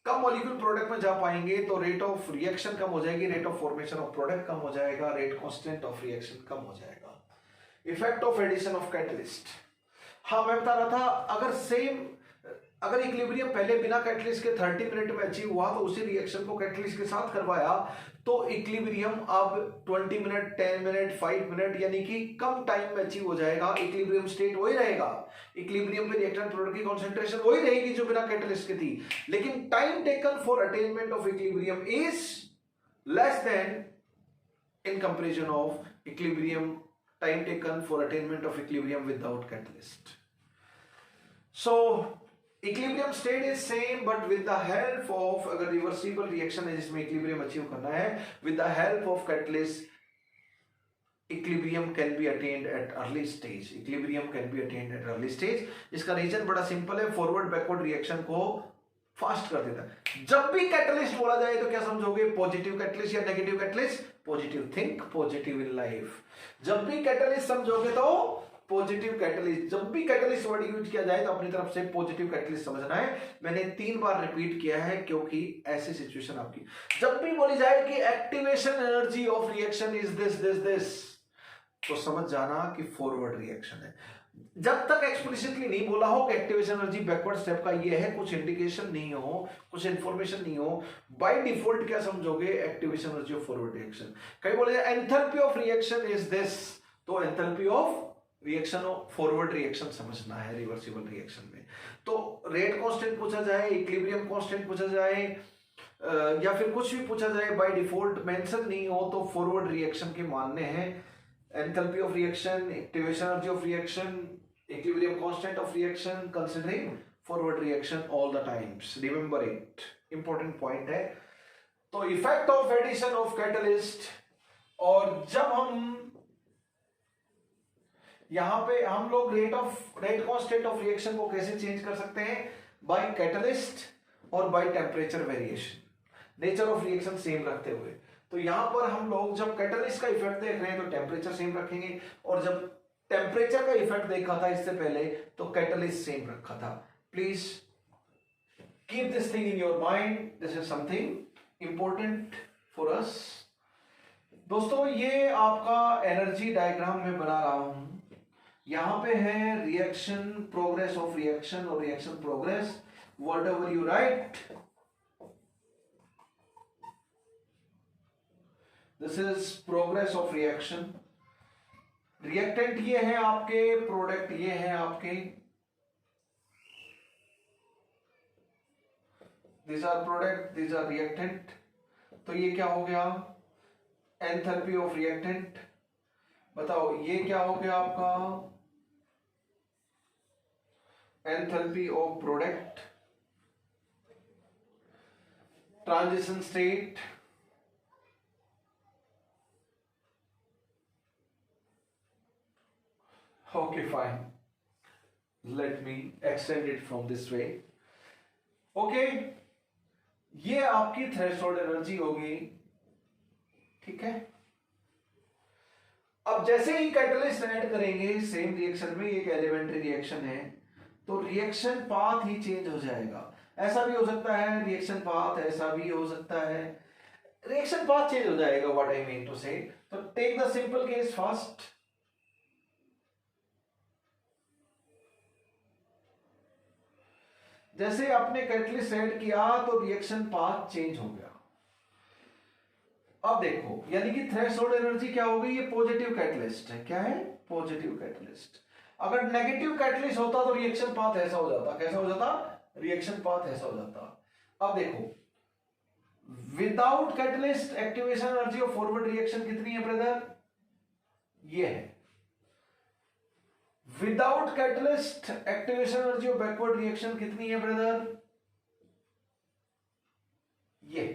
कम मॉलिक्यूल प्रोडक्ट में जा पाएंगे तो रेट ऑफ रिएक्शन कम हो जाएगी, rate of formation of product कम हो जाएगा, रेट कांस्टेंट ऑफ रिएक्शन कम हो जाएगा। Effect of addition of catalyst, हाँ मैं बता रहा था, अगर इक्विलिब्रियम पहले बिना कैटलिस्ट के 30 मिनट में अचीव हुआ तो उसी रिएक्शन को कैटलिस्ट के साथ करवाया तो इक्विलिब्रियम अब 20 मिनट, 10 मिनट, 5 मिनट यानी कि कम टाइम में अचीव हो जाएगा। इक्विलिब्रियम स्टेट वही रहेगा, इक्विलिब्रियम में रिएक्टेंट प्रोडक्ट की कंसंट्रेशन वही रहेगी जो बिना कैटलिस्ट की थी, लेकिन time taken for attainment of equilibrium is less then in comparison of equilibrium time taken for attainment of equilibrium without catalyst. So equilibrium state is same but with the help of, अगर reversible reaction है जिसमें equilibrium achieve करना है, with the help of catalyst equilibrium can be attend at early stage. Equilibrium can be attend at early stage. इसका reason बड़ा simple है, forward backward reaction को fast कर देता है। जब भी कैटलिस्ट बोला जाए तो क्या समझोगे, पॉजिटिव कैटलिस्ट या negative catalyst? Positive. Think positive in life. जब भी कैटलिस्ट समझोगे तो पॉजिटिव कैटलिस्ट। जब भी कैटलिस्ट वर्ड यूज किया जाए तो अपनी तरफ से पॉजिटिव कैटलिस्ट समझना है। मैंने 3 बार रिपीट किया है क्योंकि ऐसी सिचुएशन आपकी जब भी बोली जाए कि activation energy of reaction is this, तो समझ जाना कि फॉरवर्ड रिएक्शन है। जब तक एक्सप्लिसिटली नहीं बोला हो कि एक्टिवेशन एनर्जी बैकवर्ड स्टेप का ये है, कुछ इंडिकेशन नहीं हो, कुछ इंफॉर्मेशन नहीं हो, बाय डिफॉल्ट क्या समझोगे, activation energy of forward reaction. कहीं बोले enthalpy of reaction is this, तो enthalpy of reaction of forward reaction समझना है रिवर्सिबल रिएक्शन में। तो रेट कांस्टेंट पूछा जाए, इक्विलिब्रियम कांस्टेंट पूछा जाए, या फिर कुछ भी पूछा जाए, बाय डिफॉल्ट मेंशन नहीं हो तो फॉरवर्ड रिएक्शन के मानने हैं। enthalpy of reaction, activation energy of reaction, equilibrium constant of reaction, considering forward reaction all the times. Remember it, important point है। तो effect of addition of catalyst, और जब हम यहां पे हम लोग रेट कांस्टेंट ऑफ रिएक्शन को कैसे चेंज कर सकते हैं, बाय कैटलिस्ट और by temperature variation, nature of reaction same रखते हुए। तो यहां पर हम लोग जब कैटलिस्ट का इफेक्ट देख रहे हैं तो टेम्परेचर सेम रखेंगे, और जब टेम्परेचर का इफेक्ट देखा था इससे पहले तो कैटलिस्ट सेम रखा था। Please keep this thing in your mind, this is something important for us. दोस्तों ये आपका एनर्जी डायग्राम में बना रहा हूं। यहां पे है रिएक्शन, प्रोग्रेस ऑफ रिएक्शन और reaction progress, whatever you write, this is progress of reaction. Reactant ये है आपके, प्रोडक्ट ये है आपके, this are product, this are reactant. तो ये क्या हो गया, एंथैल्पी ऑफ रिएक्टेंट। बताओ ये क्या हो गया आपका, enthalpy of product. Transition state, okay fine, let me extend it from this way, okay। ये आपकी थ्रेशोल्ड एनर्जी होगी, ठीक है। अब जैसे ही कैटलिस्ट ऐड करेंगे सेम रिएक्शन में, एक एलिमेंट्री रिएक्शन है, तो रिएक्शन पाथ ही चेंज हो जाएगा। ऐसा भी हो सकता है रिएक्शन पाथ, ऐसा भी हो सकता है रिएक्शन पाथ चेंज हो जाएगा, what I mean to say. तो take the simple case first. जैसे आपने कैटलिस्ट ऐड किया तो रिएक्शन पाथ चेंज हो गया। अब देखो, यानी कि थ्रेशोल्ड एनर्जी क्या हो गई, ये पॉजिटिव कैटलिस्ट है। क्या है, पॉजिटिव कैटलिस्ट। अगर नेगेटिव कैटलिस्ट होता तो रिएक्शन पाथ ऐसा हो जाता, कैसा हो जाता, रिएक्शन पाथ ऐसा हो जाता। अब देखो, without catalyst activation energy of forward reaction कितनी है ब्रदर, ये है। Without catalyst activation energy of backward reaction कितनी है ब्रदर, ये।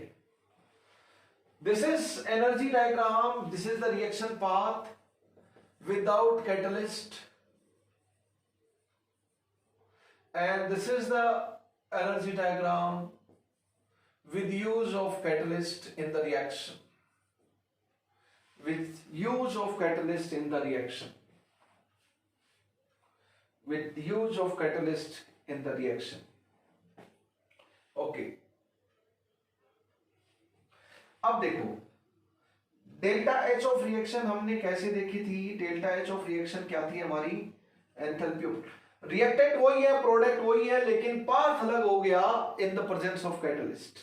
This is energy diagram, this is the reaction path without catalyst, and this is the energy diagram with use of catalyst in the reaction, with use of catalyst in the reaction, with use of catalyst in the reaction, okay। अब देखो, delta H of reaction हमने कैसे देखी थी, delta H of reaction क्या थी हमारी, enthalpy of reactant वही है, प्रोडक्ट वही है, लेकिन पाथ अलग हो गया in the presence of catalyst.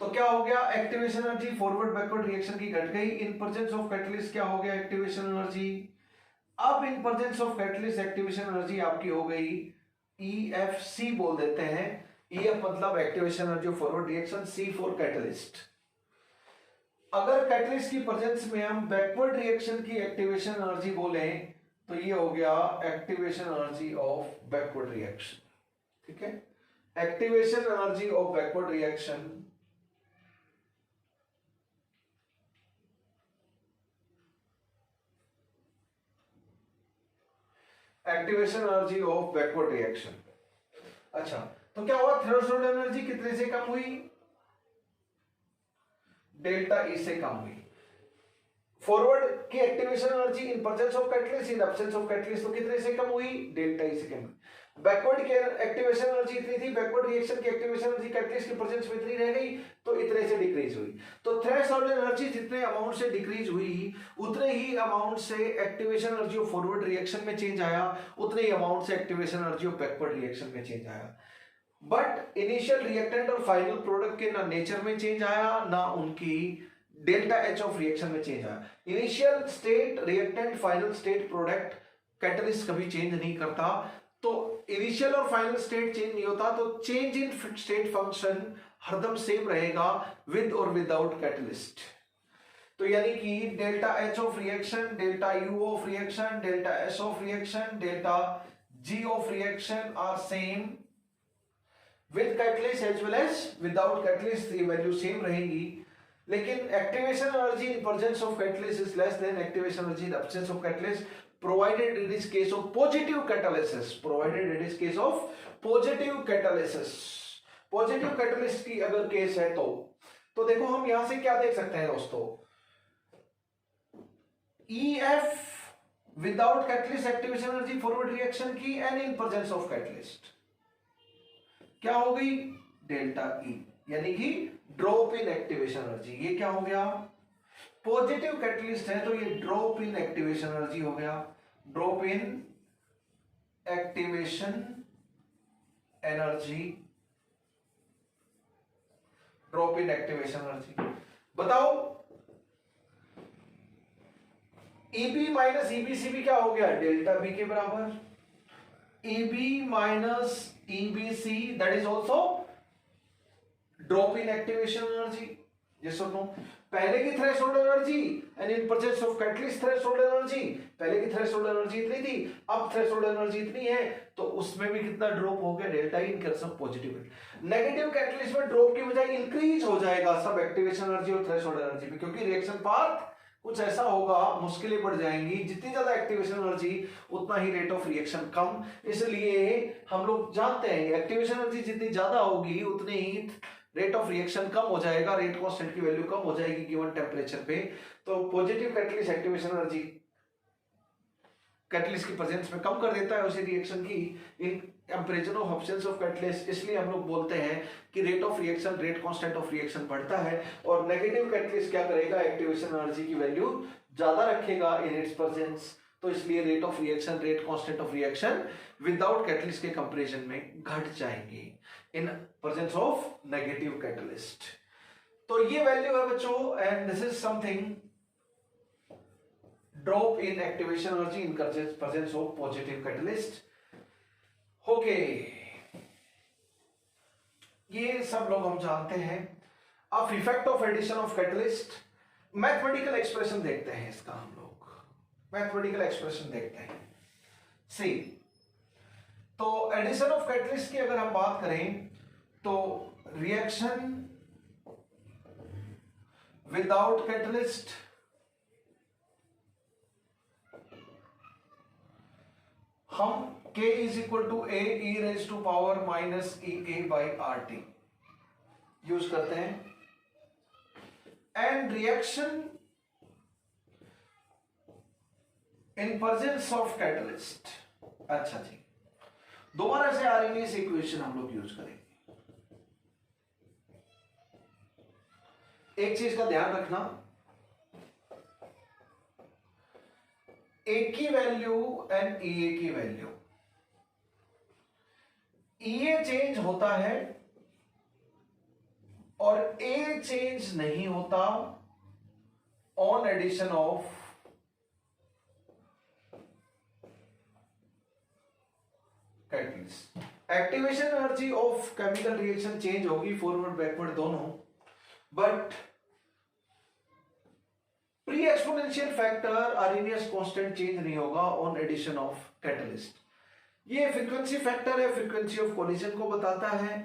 तो क्या हो गया, activation energy forward backward reaction की घट गई, इन प्रेजेंस ऑफ कैटलिस्ट क्या हो गया, एक्टिवेशन एनर्जी। अब इन presence of catalyst activation energy आपकी हो गई EFC बोल देते हैं। EF मतलब activation energy of forward reaction, C for catalyst. अगर कैटलिस्ट की प्रेजेंस में हम बैकवर्ड रिएक्शन की एक्टिवेशन एनर्जी बोले तो ये हो गया activation energy of backward reaction, ठीक है। Activation energy of backward reaction activation energy of backward reaction. अच्छा, तो क्या हुआ, थ्रेशोल्ड एनर्जी कितने से कम हुई, डेल्टा ई से कम हुई। फॉरवर्ड की activation energy in presence of catalyst, in absence of catalyst तो कितने से कम हुई, डेल्टा ई से कम हुई। बैकवर्ड की एक्टिवेशन एनर्जी इतनी थी, बैकवर्ड रिएक्शन की एक्टिवेशन एनर्जी कैटलिस्ट की प्रेजेंस में इतनी रह गई, तो इतने से डिक्रीज हुई। तो थ्रेशोल्ड एनर्जी जितने अमाउंट से डिक्रीज हुई, उतने ही अमाउंट से activation energy of forward reaction में चेंज आया, उतने ही अमाउंट से activation energy of backward reaction में चेंज आया। बट इनिशियल रिएक्टेंट और फाइनल प्रोडक्ट के ना नेचर में चेंज आया, ना उनकी डेल्टा एच ऑफ रिएक्शन में चेंज आया। Initial state reactant, final state product, catalyst कभी चेंज नहीं करता। तो इनिशियल और फाइनल स्टेट चेंज नहीं होता, तो चेंज इन स्टेट फंक्शन हरदम सेम रहेगा विद और विदाउट कैटलिस्ट। तो यानी कि delta H of reaction, delta U of reaction, delta S of reaction, delta G of reaction are same with catalyst as well as without catalyst, ये value same रहेगी। लेकिन activation energy in presence of catalyst is less than activation energy in absence of catalyst, provided it is case of positive catalysis, provided it is case of positive catalysis। Positive catalyst की अगर case है तो देखो हम यहां से क्या देख सकते हैं दोस्तों, EF without catalyst activation energy forward reaction की and in presence of catalyst क्या हो गई, डेल्टा ई, यानी कि ड्रॉप इन एक्टिवेशन एनर्जी। ये क्या हो गया, पॉजिटिव कैटलिस्ट है तो ये ड्रॉप इन एक्टिवेशन एनर्जी हो गया, drop in activation energy, drop in activation energy. बताओ EB माइनस EBCB क्या हो गया, डेल्टा बी के बराबर। EB minus EBC that is also drop in activation energy. Yes और नो, पहले की threshold energy and in presence of catalyst threshold energy, पहले की थ्रेशोल्ड एनर्जी इतनी थी, अब थ्रेशोल्ड एनर्जी इतनी है, तो उसमें भी कितना ड्रॉप हो गया, delta in case of positive. Negative catalyst में ड्रॉप की बजाय इंक्रीज हो जाएगा सब एक्टिवेशन एनर्जी और थ्रेशोल्ड एनर्जी में, क्योंकि रिएक्शन पाथ कुछ ऐसा होगा, मुश्किलें बढ़ जाएंगी, जितनी ज्यादा एक्टिवेशन एनर्जी उतना ही रेट ऑफ रिएक्शन कम। इसलिए हम लोग जानते हैं एक्टिवेशन एनर्जी जितनी ज्यादा होगी उतनी ही रेट ऑफ रिएक्शन कम हो जाएगा, रेट कांस्टेंट की वैल्यू कम हो जाएगी गिवन टेम्परेचर पे। तो positive catalyst activation energy catalyst की प्रेजेंस में कम कर देता है उसी रिएक्शन की in temperature of absence of catalyst. इसलिए हम लोग बोलते हैं कि rate of reaction, rate constant of reaction बढ़ता है, और नेगेटिव कैटलिस्ट क्या करेगा, एक्टिवेशन एनर्जी की वैल्यू ज्यादा रखेगा इन इट्स प्रेजेंस। तो इसलिए rate of reaction, rate constant of reaction without catalyst के कंपैरिजन में घट जाएंगे in presence of negative catalyst. तो ये वैल्यू है बच्चों, and this is something drop in activation energy in presence of positive catalyst. Okay, ये सब लोग हम जानते हैं। अब effect of addition of catalyst, mathematical expression देखते हैं इसका, हम लोग मैथमेटिकल एक्सप्रेशन देखते हैं। सी, तो एडिशन ऑफ कैटलिस्ट की अगर हम बात करें तो रिएक्शन विदाउट कैटलिस्ट हम K is equal to A e raise to power minus EA by RT use करते हैं, and reaction in presence of catalyst. अच्छा जी, दोबारा से आरएमएस इक्वेशन हम लोग यूज करेंगे। एक चीज का ध्यान रखना, ए की वैल्यू एंड EA की वैल्यू, EA चेंज होता है और A चेंज नहीं होता on addition of catalyst. Activation energy of chemical reaction change होगी फॉरवर्ड बैकवर्ड दोनों, but pre exponential factor Arrhenius constant change नहीं होगा ऑन एडिशन ऑफ कैटलिस्ट। ये फ्रीक्वेंसी फैक्टर है, फ्रीक्वेंसी ऑफ कोलिजन को बताता है।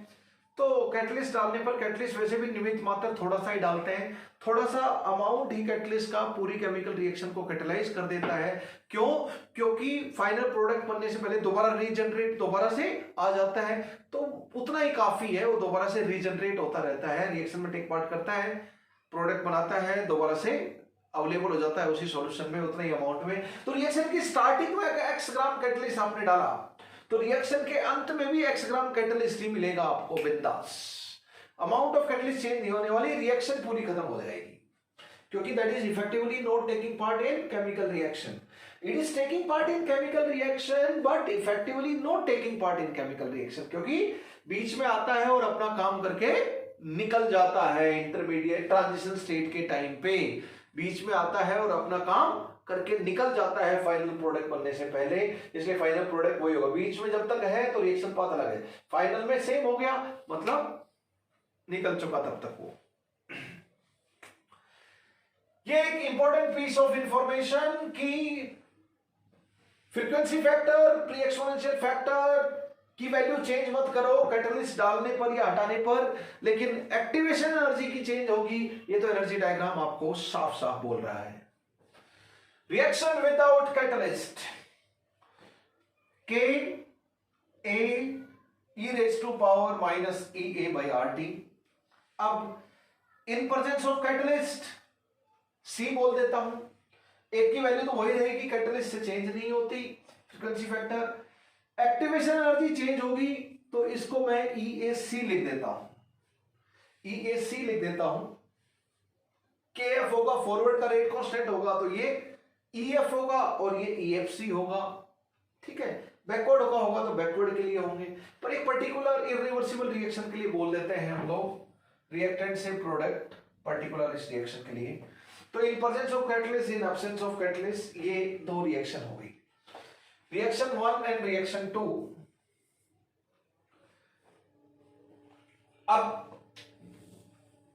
तो कैटलिस्ट डालने पर, कैटलिस्ट वैसे भी निमित्त मात्र थोड़ा सा ही डालते हैं, थोड़ा सा अमाउंट ही कैटलिस्ट का पूरी केमिकल रिएक्शन को कैटलाइज कर देता है। क्यों? क्योंकि फाइनल प्रोडक्ट बनने से पहले दोबारा रीजनरेट दोबारा से आ जाता है, तो उतना ही काफी है, वो दोबारा से रीजनरेट होता रहता है, रिएक्शन में टेक पार्ट करता है, प्रोडक्ट बनाता है, दोबारा से अवेलेबल हो जाता है उसी सॉल्यूशन में उतना ही अमाउंट में। तो रिएक्शन की स्टार्टिंग में x ग्राम कैटलिस्ट आपने डाला तो रिएक्शन के अंत में भी x ग्राम कैटलिस्ट ही मिलेगा आपको बिंदास। अमाउंट ऑफ कैटलिस्ट चेंज नहीं होने वाली, रिएक्शन पूरी खत्म हो जाएगी, क्योंकि that is effectively not taking part in chemical reaction. It is taking part in chemical reaction but effectively not taking part in chemical reaction, क्योंकि बीच में आता है और अपना काम करके निकल जाता है। इंटरमीडिएट ट्रांजिशन स्टेट के टाइम पे बीच में आता है और अपना काम करके निकल जाता है फाइनल प्रोडक्ट बनने से पहले, इसलिए फाइनल प्रोडक्ट वही होगा। बीच में जब तक है तो रिएक्शन पाथ अलग है, फाइनल में सेम हो गया मतलब निकल चुका तब तक वो। ये एक इंपॉर्टेंट पीस ऑफ इंफॉर्मेशन कि frequency factor, pre exponential factor की वैल्यू चेंज मत करो कैटलिस्ट डालने पर या हटाने पर, लेकिन एक्टिवेशन एनर्जी की चेंज होगी, ये तो एनर्जी डायग्राम आपको साफ साफ बोल रहा है। Reaction without catalyst, K A e raised to power minus EA by RT। अब इन प्रेजेंस ऑफ कैटलिस्ट C बोल देता हूं, एक की वैल्यू तो वही रहेगी, कैटलिस्ट से चेंज नहीं होती frequency factor. Activation energy change होगी तो इसको मैं EAC लिख देता हूं, EAC लिख देता हूं। KF होगा, फॉरवर्ड का रेट कांस्टेंट होगा तो ये EF होगा और ये EFC होगा, ठीक है। बैकवर्ड होगा तो बैकवर्ड के लिए होंगे, पर एक पर्टिकुलर इरिवर्सिबल रिएक्शन के लिए बोल देते हैं हम लोग, रिएक्टेंट से प्रोडक्ट पर्टिकुलर इस रिएक्शन के लिए। तो इन presence of catalyst, in absence of catalyst, ये दो रिएक्शन हो गई, रिएक्शन 1 एंड रिएक्शन 2। अब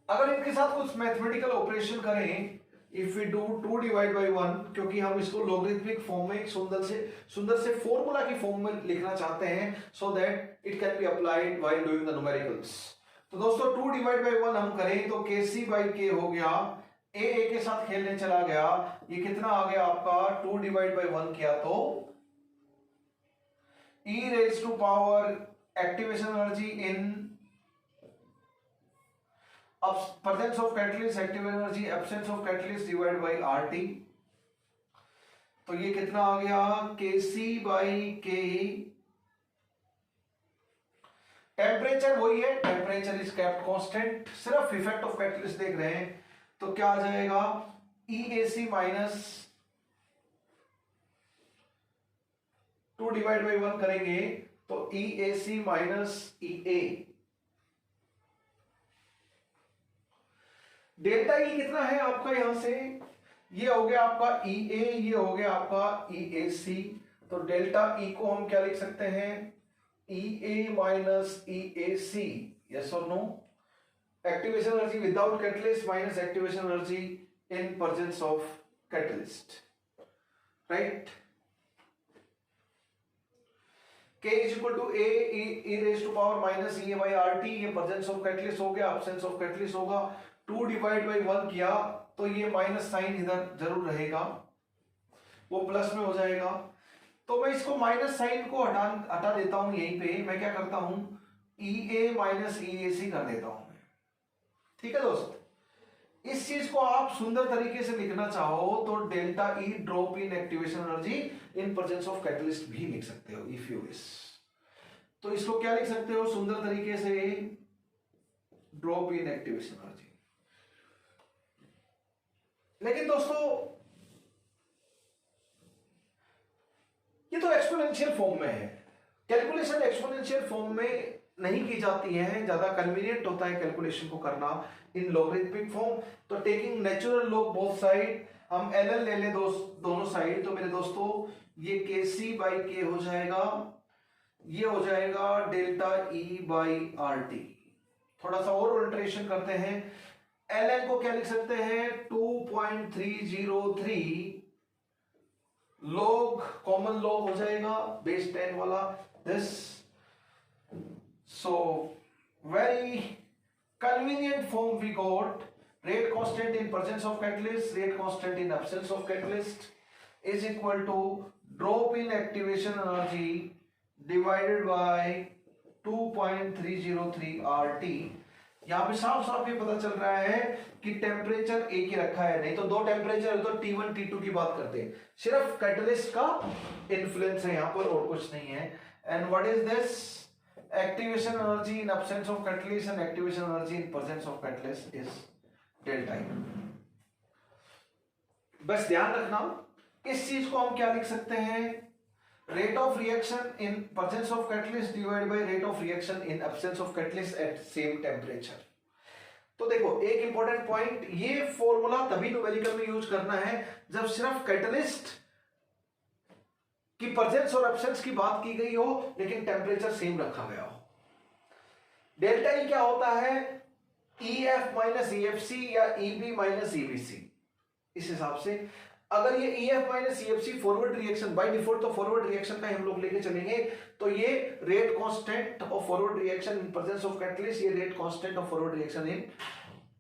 अगर इनके साथ कुछ मैथमेटिकल ऑपरेशन करें, if we do 2 divide by 1, क्योंकि हम इसको लॉगरिथमिक फॉर्म में सुंदर से फॉर्मूला की फॉर्म में लिखना चाहते हैं, so that it can be applied while doing the numericals. तो दोस्तों 2 डिवाइड बाई 1 हम करें तो KC बाई K हो गया, A के साथ खेलने चला गया, ये कितना आ गया आपका 2 डिवाइड बाई 1 किया तो E raise to power activation energy in presence of catalyst, active energy, absence of catalyst divided by RT। तो ये कितना आ गया KC बाई K। टेम्परेचर वही है, टेम्परेचर इज केप्ट कांस्टेंट, सिर्फ इफेक्ट ऑफ कैटलिस्ट देख रहे हैं तो क्या आ जाएगा EAC माइनस 2 डिवाइड बाई 1 करेंगे तो EAC minus EA। Delta E कितना है आपका, यहां से ये हो गया आपका EA, ये हो गया आपका EAC। तो डेल्टा ई को हम क्या लिख सकते हैं EA माइनस EAC, यस और no. Activation energy without catalyst minus activation energy in presence of catalyst, right. K is equal to A e raised to power minus EA by RT, ये presence of catalyst हो गया, absence of catalyst होगा। 2 divide by 1 किया तो ये minus sign इधर जरूर रहेगा, वो प्लस में हो जाएगा। तो मैं इसको माइनस साइन को हटा देता हूं, यहीं पे मैं क्या करता हूं EA माइनस EAC कर देता हूं, ठीक है दोस्त। इस चीज को आप सुंदर तरीके से लिखना चाहो तो delta E drop in activation energy in presence of catalyst भी लिख सकते हो इफ यू विश। तो इसको क्या लिख सकते हो सुंदर तरीके से, ड्रॉप इन एक्टिवेशन एनर्जी। लेकिन दोस्तों ये तो एक्सपोनेंशियल फॉर्म में है, कैलकुलेशन एक्सपोनेंशियल फॉर्म में नहीं की जाती है, ज्यादा कन्वीनियंट होता है कैलकुलेशन को करना इन लॉगरिथमिक फॉर्म। तो taking natural log both side, हम LL ले ले दोनों साइड, तो मेरे दोस्तों ये KC बाई K हो जाएगा, ये हो जाएगा डेल्टा E बाई RT। थोड़ा सा और अल्टरेशन करते हैं, LN को क्या लिख सकते हैं 2.303 log कॉमन log हो जाएगा बेस 10 वाला this. So very convenient form we got. Rate constant in presence of catalyst, rate constant in absence of catalyst is equal to drop in activation energy divided by 2.303 RT. यहाँ पे साफ साफ ये पता चल रहा है कि टेम्परेचर एक ही रखा है, नहीं तो दो टेम्परेचर है तो T1 T2 की बात करते हैं, सिर्फ कैटलिस्ट का इन्फ्लुएंस है यहाँ पर और कुछ नहीं है. And what is this? Activation energy in absence of catalyst and activation energy in presence of catalyst is delta E. बस ध्यान रखना इस चीज को हम क्या लिख सकते हैं, rate of reaction in presence of catalyst divided by rate of reaction in absence of catalyst at same temperature. तो देखो एक इंपॉर्टेंट पॉइंट, ये फॉर्मूला तभी न्यूमेरिकल में यूज करना है जब सिर्फ कैटलिस्ट की प्रेजेंस और एब्सेंस की बात की गई हो लेकिन टेम्परेचर सेम रखा गया हो. डेल्टा ई क्या होता है? EF माइनस EFC या EB माइनस EBC. इस हिसाब से अगर ये EF minus EFC forward reaction by default तो फॉरवर्ड रिएक्शन का हम लोग लेके चलेंगे तो ये rate constant of forward reaction in presence of catalyst, ये rate constant of forward reaction in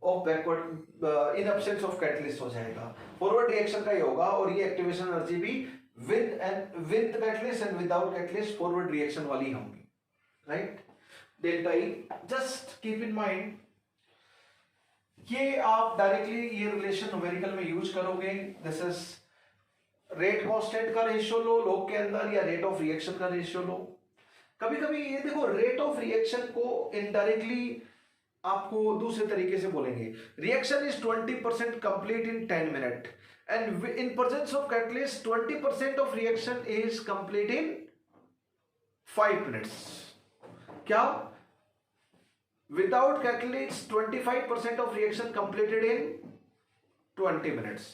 of backward in absence of catalyst हो जाएगा. फॉरवर्ड रिएक्शन का ये होगा और ये एक्टिवेशन एनर्जी भी with catalyst and without catalyst forward reaction वाली होंगी, right? Delta E just keep in mind, ये आप डायरेक्टली ये रिलेशन न्यूमेरिकल में यूज करोगे. दिस इज रेट कांस्टेंट का रेशियो लो लोग के अंदर या रेट ऑफ रिएक्शन का रेशियो लो. कभी कभी ये देखो रेट ऑफ रिएक्शन को इनडायरेक्टली आपको दूसरे तरीके से बोलेंगे. Reaction is 20% complete in 10 minute and in presence of catalyst 20% of reaction is complete in 5 minutes. क्या? Without catalyst 25% of reaction completed in 20 minutes.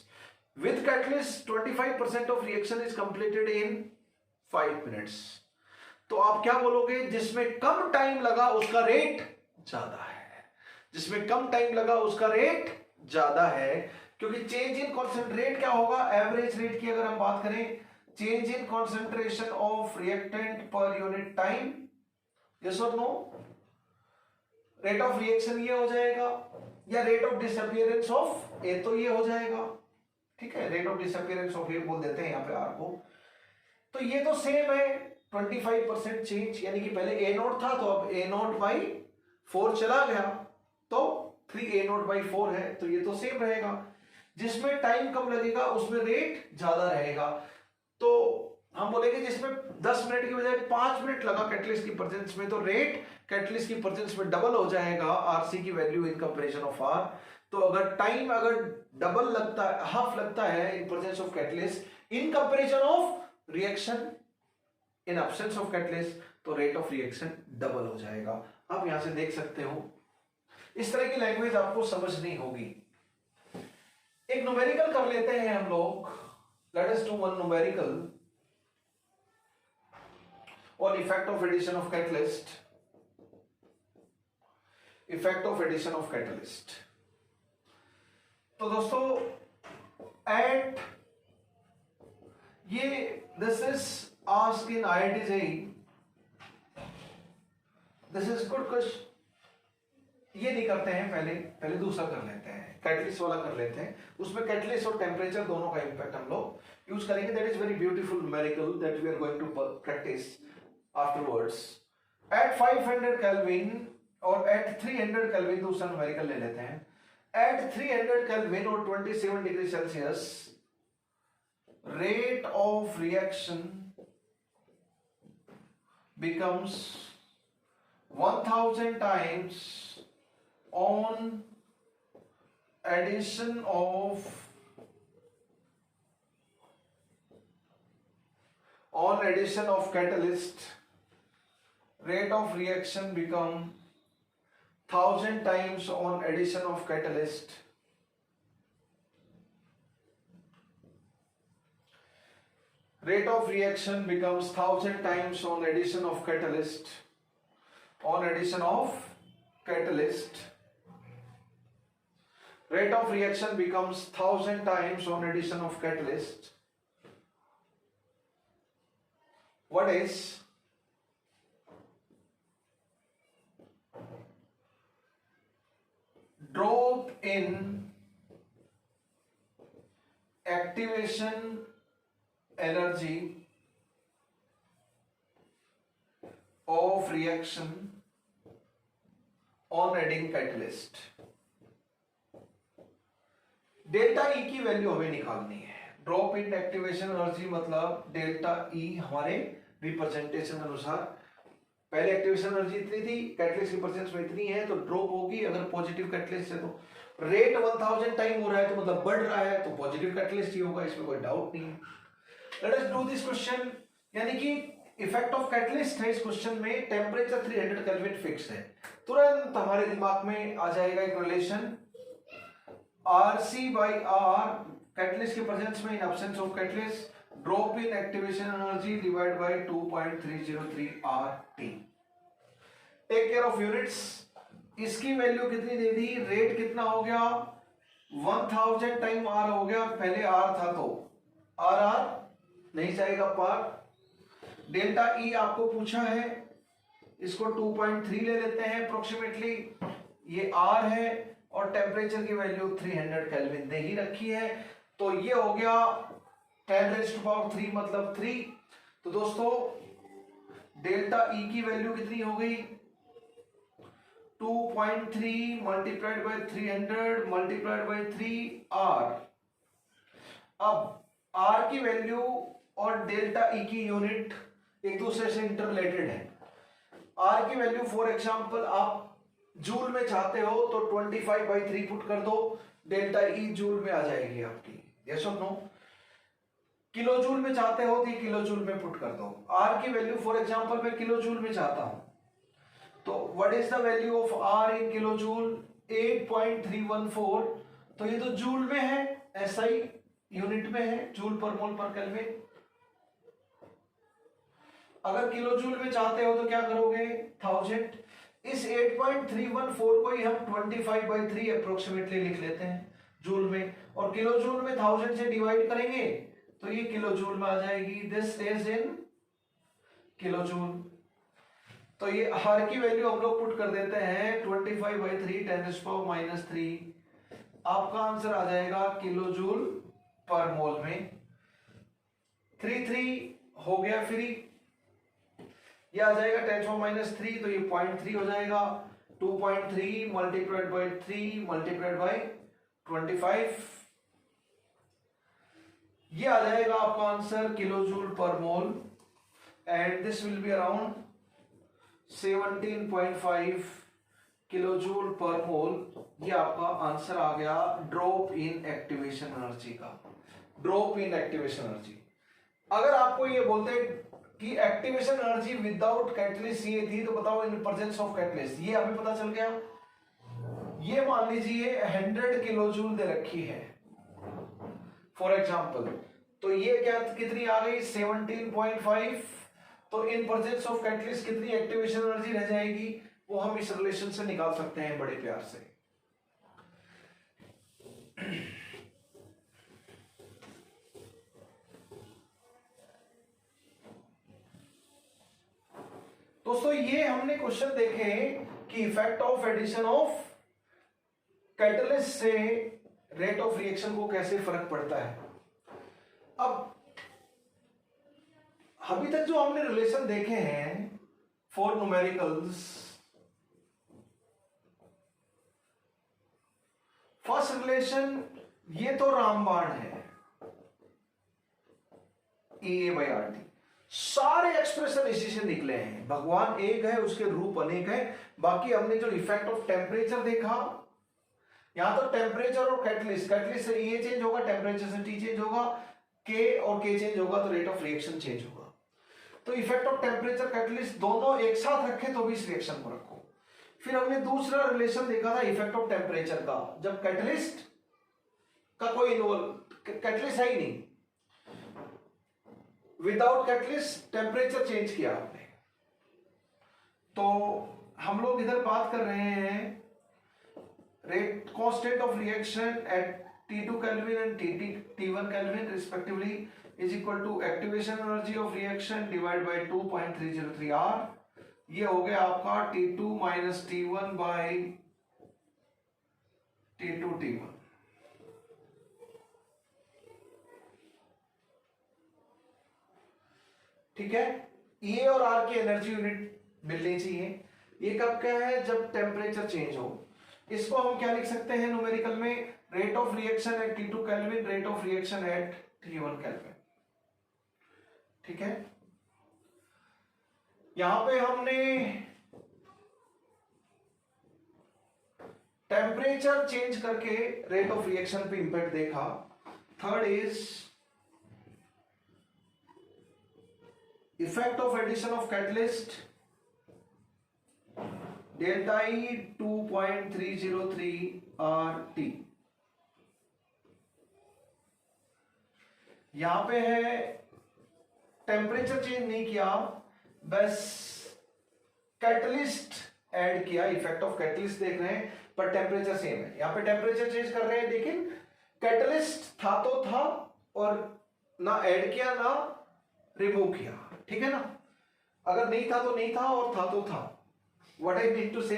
With catalyst 25% of reaction is completed in 5 minutes. तो आप क्या बोलोगे? जिसमें कम time लगा उसका rate ज्यादा है, जिसमें कम टाइम लगा उसका रेट ज्यादा है, क्योंकि चेंज इन कॉन्सेंट्रेट क्या होगा? एवरेज रेट की अगर हम बात करें, change in concentration of reactant per unit time. Yes और नो? रेट ऑफ रिएक्शन ये हो जाएगा या रेट ऑफ डिसअपियरेंस ऑफ ए, तो ये हो जाएगा, ठीक है? रेट ऑफ डिसअपियरेंस ऑफ ए बोल देते हैं यहाँ पे आर को. तो ये तो सेम है 25% चेंज, यानी कि पहले ए नोट था तो अब ए नोट बाई 4 चला गया तो 3 ए नोट बाई 4 है, तो ये तो सेम रहेगा. जिसमें टाइम कम लगेगा उसमें रेट ज्यादा रहेगा. तो हम बोलेंगे जिसमें 10 मिनट की बजाय 5 मिनट लगा कैटलिस्ट की प्रेजेंस में तो रेट कैटलिस्ट की प्रेजेंस में डबल हो जाएगा आरसी की value in comparison of R. तो अगर टाइम अगर डबल लगता है, हाफ लगता है इन presence of catalyst in comparison of reaction in absence of catalyst, तो रेट ऑफ रिएक्शन डबल हो जाएगा. आप यहां से देख सकते हो. इस तरह की लैंग्वेज आपको समझनी होगी. एक न्यूमेरिकल कर लेते हैं हम लोग. Late us do one numerical on effect of addition of catalyst. Effect of addition of catalyst. तो दोस्तों at ये this is asked in IIT JEE. This is good question. ये नहीं करते हैं, पहले दूसरा कर लेते हैं, कैटलिस्ट वाला कर लेते हैं. उसमें कैटलिस्ट और टेम्परेचर दोनों का इंपैक्ट हम लोग यूज करेंगे. That is very beautiful numerical that we are going to practise afterwards. At 500 Kelvin और at 300 Kelvin दूसरा न्यूमेरिकल ले लेते हैं. At 300 Kelvin और 27 degree Celsius rate of reaction becomes 1000 times on addition of catalyst. Rate of reaction become 1000 times on addition of catalyst. Rate of reaction becomes 1000 times on addition of catalyst. On addition of catalyst. Rate of reaction becomes 1000 times on addition of catalyst. what is drop in activation energy of reaction on adding catalyst। Delta E की value हमें निकालनी है। Drop in activation energy मतलब delta E हमारे representation अनुसार, पहले activation energy इतनी थी, कैटलिस्ट की प्रेजेंस में इतनी है, तो ड्रॉप होगी अगर पॉजिटिव कैटलिस्ट है। तो रेट 1000 टाइम हो रहा है तो मतलब बढ़ रहा है, तो पॉजिटिव कैटलिस्ट ही होगा, इसमें कोई डाउट नहीं है। Let us do this question, यानी कि इफेक्ट ऑफ कैटलिस्ट है इस क्वेश्चन में। टेम्परेचर 300 केल्विन फिक्स है, तुरंत हमारे दिमाग में आ जाएगा एक relation RC by R, catalyst के प्रेजेंस में in absence of catalyst, drop in activation energy divide by 2.303 RT। Take care of units. इसकी वैल्यू कितनी दे दी, रेट कितना हो गया 1000 टाइम R हो गया, पहले R था तो R नहीं जाएगा पार। डेल्टा E आपको पूछा है, इसको 2.3 ले लेते हैं अप्रोक्सीमेटली, ये R है और टेम्परेचर की वैल्यू 300 केल्विन दे ही रखी है, तो ये हो गया 10⁻³ मतलब 3। तो दोस्तों डेल्टा E की वैल्यू कितनी हो गई 2.3 multiplied by 300 multiplied by 3R। अब R की वैल्यू और डेल्टा E की यूनिट एक दूसरे से इंटररिलेटेड है। R की वैल्यू फॉर एग्जांपल आप जूल में चाहते हो तो 25/3 पुट कर दो, डेल्टा ई जूल में आ जाएगी आपकी, यस और नो। किलो जूल में चाहते हो तो किलो जूल में पुट कर दो। आर की वैल्यू फॉर एग्जांपल मैं किलो जूल में चाहता हूं, तो what is the value of R in kilo joule 8.314, तो ये तो जूल में है, एसआई यूनिट में है, joule per mole per kelvin. अगर किलो जूल में चाहते हो तो क्या करोगे 1000। इस 8.314 को ही हम 25/3 अप्रोक्सीमेटली लिख लेते हैं जूल में, और किलो जूल में 1000 से डिवाइड करेंगे तो ये किलो जूल में आ जाएगी, this is in kilo joule. तो ये हर की वैल्यू हम लोग पुट कर देते हैं 25/3 10⁻³ आपका आंसर आ जाएगा किलो जूल पर मोल में। 3 हो गया फ्री, ये आ जाएगा 10⁻³ तो ये 0.3 हो जाएगा, 2.3 मल्टीप्लाइड बाय 3 मल्टीप्लाइड बाय 25, ये आ जाएगा आपका answer kilo joule per mole, and this will be around 17.5 kilo joule per mole. ये आपका आंसर आ गया ड्रॉप इन एक्टिवेशन एनर्जी का, ड्रॉप इन एक्टिवेशन एनर्जी। अगर आपको ये बोलते कि एक्टिवेशन एनर्जी विदाउट कैटलिस्ट ये थी, तो बताओ इन प्रेजेंस ऑफ कैटलिस्ट, ये हमें पता चल गया। ये मान लीजिए 100 किलो जूल दे रखी है फॉर एग्जांपल, तो ये क्या कितनी आ गई 17.5, तो इन प्रेजेंस ऑफ कैटलिस्ट कितनी एक्टिवेशन एनर्जी रह जाएगी, वो हम इस रिलेशन से निकाल सकते हैं बड़े प्यार से। दोस्तों ये हमने क्वेश्चन देखे कि effect of addition of catalyst से रेट ऑफ रिएक्शन को कैसे फर्क पड़ता है। अब अभी तक जो हमने रिलेशन देखे हैं फॉर न्यूमेरिकल्स, फर्स्ट रिलेशन ये तो रामबाण है, EA/RT, सारे एक्सप्रेशन इसी से निकले हैं। भगवान एक है, उसके रूप अनेक है। बाकी हमने जो इफेक्ट ऑफ टेम्परेचर देखा, यहां तो टेम्परेचर और कैटलिस्ट, कैटलिस्ट से E चेंज होगा, टेम्परेचर से T चेंज होगा, K और K चेंज होगा तो रेट ऑफ रिएक्शन चेंज होगा। तो इफेक्ट ऑफ टेम्परेचर कैटलिस्ट दोनों एक साथ रखे तो भी इस रिएक्शन को रखो। फिर हमने दूसरा रिलेशन देखा था इफेक्ट ऑफ टेम्परेचर का, जब कैटलिस्ट का कोई कैटलिस्ट है ही नहीं, विदाउट कैटलिस्ट टेम्परेचर चेंज किया आपने। तो हम लोग इधर बात कर रहे हैं rate constant of reaction at T2 kelvin and T1 kelvin respectively is equal to activation energy of reaction divide by 2.303 R, ये हो गया आपका T2 minus T1 by T2 T1। ठीक है, ए और आर की एनर्जी यूनिट मिलनी चाहिए। ये कब क्या है, जब टेम्परेचर चेंज हो। इसको हम क्या लिख सकते हैं न्यूमेरिकल में, rate of reaction at T2 kelvin, rate of reaction at T1 kelvin. ठीक है, यहां पे हमने टेम्परेचर चेंज करके रेट ऑफ रिएक्शन पे इंपैक्ट देखा। Third is effect of addition of catalyst, delta E 2.303 RT। यहां पे है टेम्परेचर चेंज नहीं किया, बस कैटलिस्ट ऐड किया, इफेक्ट ऑफ कैटलिस्ट देख रहे हैं, पर टेम्परेचर सेम है। यहां पे टेम्परेचर चेंज कर रहे हैं, लेकिन कैटलिस्ट था तो था, और ना ऐड किया ना रिमूव किया। ठीक है ना, अगर नहीं था तो नहीं था, और था तो था। व्हाट आई मीन टू से,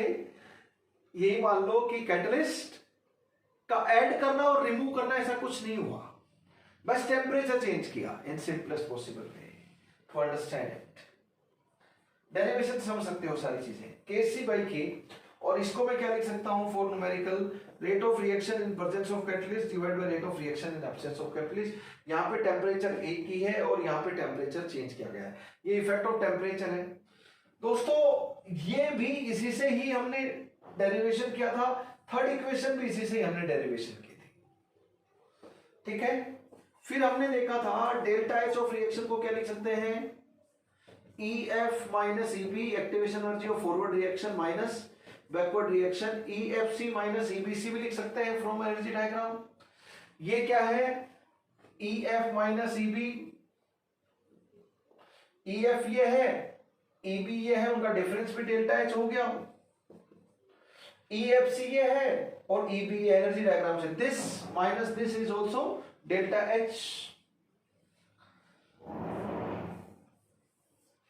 यही मान लो कि कैटलिस्ट का ऐड करना और रिमूव करना ऐसा कुछ नहीं हुआ, बस टेम्परेचर चेंज किया in simplest possible way to understand it. Derivation समझ सकते हो सारी चीजें, Kc बाई K, और इसको मैं क्या लिख सकता हूं for numerical, rate of reaction in presence of catalyst divide by rate of reaction in absence of catalyst. यहां पे टेम्परेचर एक ही है और यहां पे टेम्परेचर चेंज किया गया है, ये इफेक्ट ऑफ टेम्परेचर है। दोस्तों ये भी इसी से ही हमने डेरिवेशन किया था, थर्ड इक्वेशन भी इसी से ही हमने डेरिवेशन की थी। ठीक है, फिर हमने देखा था डेल्टा एच ऑफ रिएक्शन को क्या लिख सकते हैं, EF minus EB, activation energy of forward reaction minus backward reaction, EFC minus EBC भी लिख सकते हैं फ्रॉम एनर्जी डायग्राम। ये क्या है, EF माइनस EB, EF ये है, EB ये है, उनका डिफरेंस भी डेल्टा एच हो गया। EFC ये है और EB ये एनर्जी डायग्राम से, this minus this is also delta H.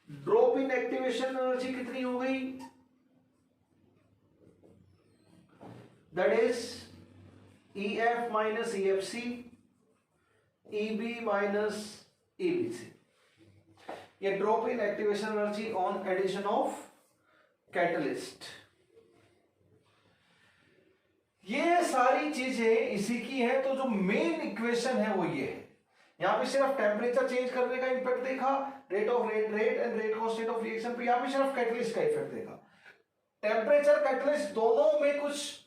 Drop in activation energy कितनी हो गई, that is EF minus EFC, EB minus EBC। ये drop in activation energy on addition of catalyst. ये सारी चीजें इसी की है, तो जो मेन इक्वेशन है वो ये है। यहां पे सिर्फ टेम्परेचर चेंज करने का इंपैक्ट देखा, rate and rate constant of reaction पे, यहां पे सिर्फ कैटलिस्ट का इफेक्ट देखा। टेम्परेचर कैटलिस्ट दोनों में कुछ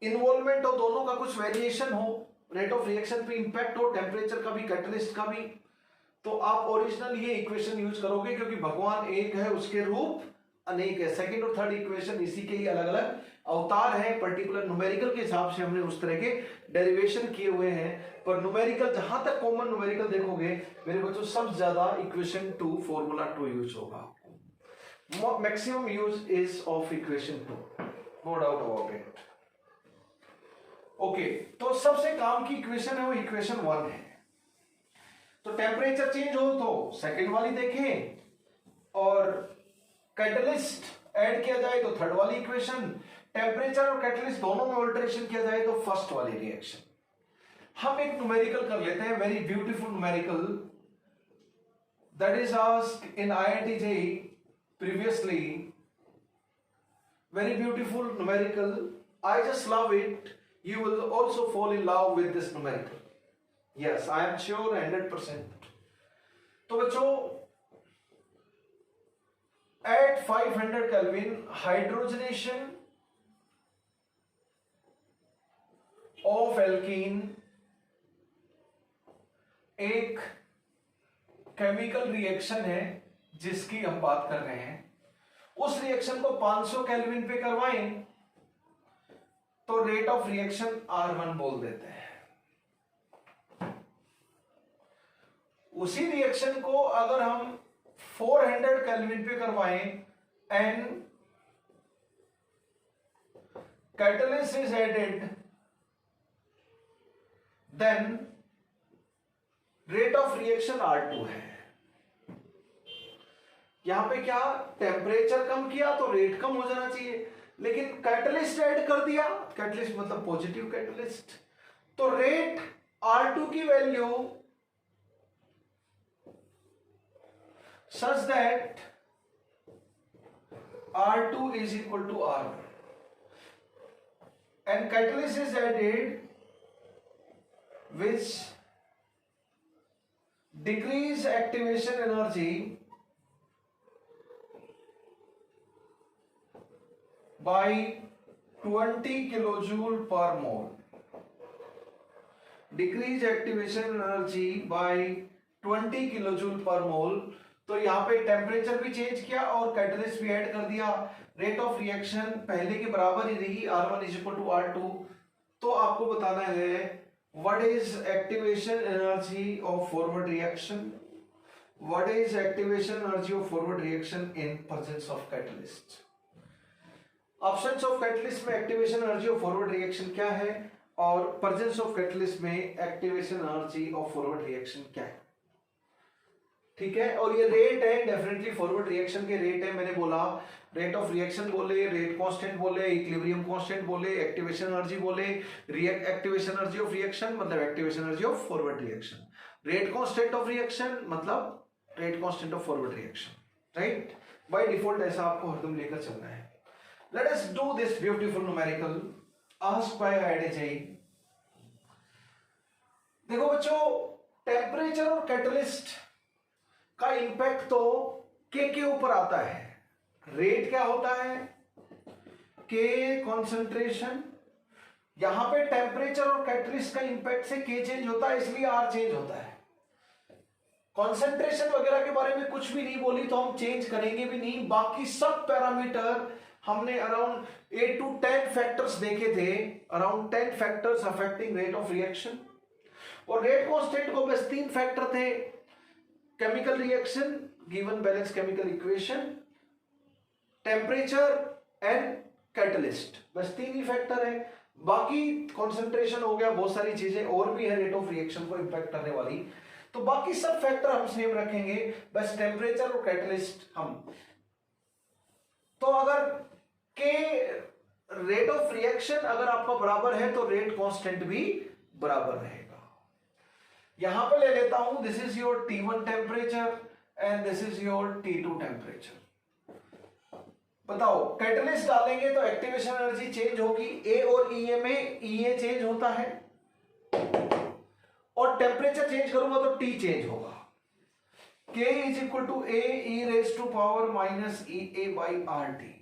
इन्वॉल्वमेंट हो, दोनों का कुछ वेरिएशन हो, रेट ऑफ रिएक्शन पे इंपैक्ट हो, टेम्परेचर का भी कैटलिस्ट का भी, तो आप ओरिजिनल ये इक्वेशन यूज करोगे, क्योंकि भगवान एक है, उसके रूप अनेक है। सेकंड और थर्ड इक्वेशन इसी के ही अलग अलग अवतार है। पर्टिकुलर न्यूमेरिकल के हिसाब से हमने उस तरह के डेरिवेशन किए हुए हैं, पर न्यूमेरिकल जहां तक कॉमन न्यूमेरिकल देखोगे मेरे बच्चों, सबसे ज्यादा इक्वेशन 2 फॉर्मूला 2 यूज होगा। Maximum use is of equation 2, no doubt about it. Okay, तो सबसे काम की इक्वेशन है वो इक्वेशन 1 है। तो टेम्परेचर चेंज हो तो सेकंड वाली देखें, और कैटलिस्ट ऐड किया जाए तो थर्ड वाली इक्वेशन, टेम्परेचर और कैटलिस्ट दोनों में अल्टरेशन किया जाए तो फर्स्ट वाली रिएक्शन। हम एक न्यूमेरिकल कर लेते हैं, very beautiful numerical, that is asked in IIT JEE previously, very beautiful numerical, I just love it, you will also fall in love with this numerical, yes I am sure 100%। तो बच्चों, at 500 Kelvin hydrogenation of alkene एक chemical reaction है जिसकी हम बात कर रहे हैं। उस रिएक्शन को 500 केल्विन पे करवाएं तो रेट ऑफ रिएक्शन R1 बोल देते हैं। उसी रिएक्शन को अगर हम 400 केल्विन पे करवाएं and catalyst is added, then rate of reaction R2 है। यहां पे क्या, टेम्परेचर कम किया तो रेट कम हो जाना चाहिए, लेकिन कैटलिस्ट ऐड कर दिया, कैटलिस्ट मतलब पॉजिटिव कैटलिस्ट, तो रेट R2 की value such that R2 is equal to R1 and catalyst is added which decrease activation energy by 20 kilojoule per mole. Decrease activation energy by 20 kilojoule per मोल। तो यहाँ पे temperature भी change किया और catalyst भी add कर दिया, रेट ऑफ रिएक्शन पहले के बराबर ही रही, R1 is equal to R2। तो आपको बताना है what is activation energy of forward reaction, what is activation energy of forward reaction in presence of catalyst. Options of catalyst में activation energy of forward reaction क्या है और presence of catalyst में activation energy of forward reaction क्या है, ठीक है। और ये रेट है, डेफिनेटली फॉरवर्ड रिएक्शन के रेट है, मैंने बोला रेट ऑफ रिएक्शन बोले, रेट कांस्टेंट बोले, इक्विलिब्रियम कांस्टेंट बोले, एक्टिवेशन एनर्जी बोले, एक्टिवेशन एनर्जी ऑफ रिएक्शन मतलब activation energy of forward reaction, rate constant of reaction मतलब rate constant of forward reaction, right. By default ऐसा आपको हरदम लेकर चलना है। Let us do this beautiful numerical asked by IIT। देखो बच्चों, टेम्परेचर और कैटलिस्ट का इंपैक्ट तो के ऊपर आता है। रेट क्या होता है, के कॉन्सेंट्रेशन, यहां पे टेम्परेचर और कैटलिस्ट का इंपैक्ट से के चेंज होता है, इसलिए आर चेंज होता है। कॉन्सेंट्रेशन वगैरह के बारे में कुछ भी नहीं बोली तो हम चेंज करेंगे भी नहीं, बाकी सब पैरामीटर हमने अराउंड 8 to 10 फैक्टर्स देखे थे, around 10 factors affecting rate of reaction, और रेट कांस्टेंट को बस 3 फैक्टर थे, chemical reaction given balance chemical equation, temperature and catalyst, बस 3 ही फैक्टर है। बाकी कॉन्सेंट्रेशन हो गया, बहुत सारी चीजें और भी है रेट ऑफ रिएक्शन को इंपैक्ट करने वाली, तो बाकी सब फैक्टर हम सेम रखेंगे, बस टेम्परेचर और कैटलिस्ट हम। तो अगर के रेट ऑफ रिएक्शन अगर आपका बराबर है तो रेट कांस्टेंट भी बराबर रहेगा। यहां पे ले लेता हूं, this is your T1 temperature and this is your T2 temperature. बताओ, कैटलिस्ट डालेंगे तो एक्टिवेशन एनर्जी चेंज होगी, ए और ईए में ईए चेंज होता है, और टेम्परेचर चेंज करूंगा तो टी चेंज होगा। K is equal to A e raise to power minus E A by R T.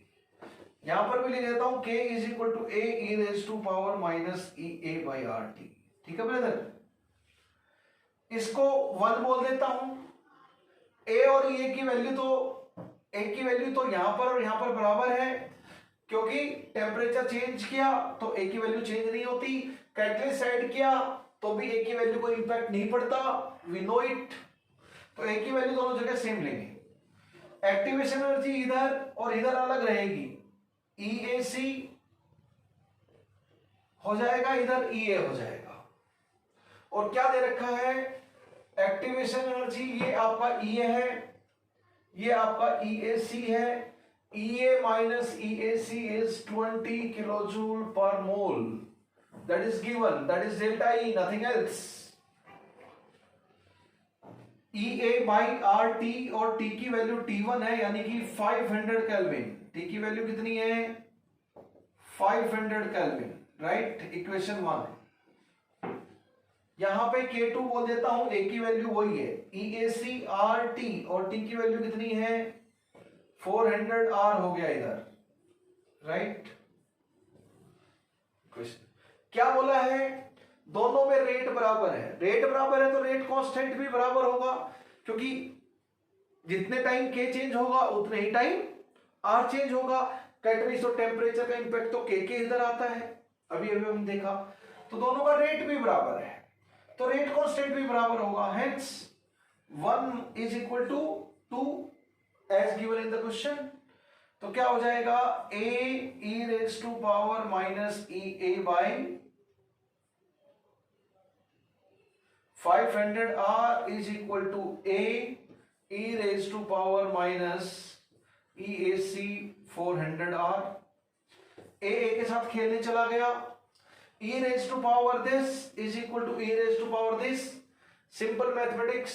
यहां पर भी लिख देता हूं K is equal to A e raise to power minus E A by R T, ठीक है brother. इसको 1 बोल देता हूं, ए और ए की वैल्यू तो यहां पर और यहां पर बराबर है, क्योंकि टेम्परेचर चेंज किया तो ए की वैल्यू चेंज नहीं होती, कैटलिस्ट ऐड किया तो भी ए की वैल्यू को इंपैक्ट नहीं पड़ता, वी नो इट। तो ए की वैल्यू दोनों जगह सेम लेंगे। एक्टिवेशन एनर्जी इधर और इधर अलग रहेगी, EAC हो जाएगा, इधर EA हो जाएगा। और क्या दे रखा है, एक्टिवेशन एनर्जी ये आपका EA है, ये आपका EAC है, EA minus EAC is 20 kilojoule per mole, that is given, that is delta E, nothing else. EA by RT और T की वैल्यू T1 है, यानी कि 500 केल्विन, T की वैल्यू कितनी है 500 केल्विन, राइट, इक्वेशन 1। यहां पे K2 बोल देता हूं, A की वैल्यू वही है, EAC RT और T की वैल्यू कितनी है 400 R हो गया इधर, राइट। क्या बोला है, दोनों में रेट बराबर है, रेट बराबर है तो रेट कांस्टेंट भी बराबर होगा, क्योंकि जितने टाइम K चेंज होगा उतने ही टाइम R चेंज होगा। कैटलिस्ट और टेम्परेचर का इंपैक्ट तो K के इधर आता है, अभी हम देखा, तो दोनों का रेट भी बराबर है तो रेट कांस्टेंट भी बराबर होगा, hence 1 is equal to 2 as given in the question. तो क्या हो जाएगा, A e raise to power minus E A by 500R is equal to A e raised to power minus EAC 400R. A के साथ खेलने चला गया, e raised to power this is equal to e raised to power this. Simple mathematics,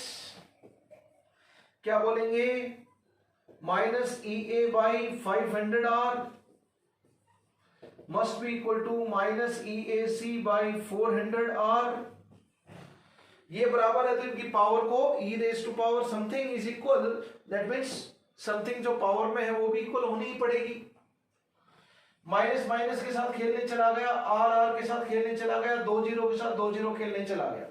क्या बोलेंगे, minus EA by 500R must be equal to minus EAC by 400R. ये बराबर है तो इनकी पावर को e raised to power something is equal, that means something जो power में है वो भी इक्वल होनी ही पड़ेगी. माइनस माइनस के साथ खेलने चला गया, आर आर के साथ खेलने चला गया, 2 जीरो के साथ 2 जीरो खेलने चला गया.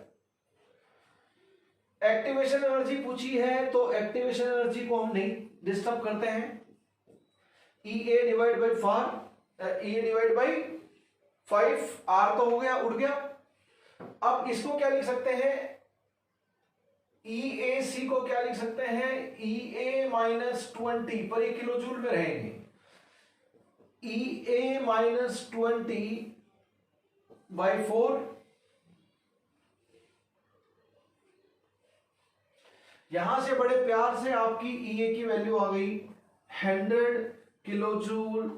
एक्टिवेशन एनर्जी पूछी है तो एक्टिवेशन एनर्जी को हम नहीं डिस्टर्ब करते हैं. EA डिवाइड बाई 5, आर तो हो गया, उड़ गया. अब इसको क्या लिख सकते हैं, EAC को क्या लिख सकते हैं, EA माइनस 20 पर 1 किलो जूल में रहेंगे. EA माइनस 20 बाई 4, यहां से बड़े प्यार से आपकी EA की वैल्यू आ गई 100 kilo joule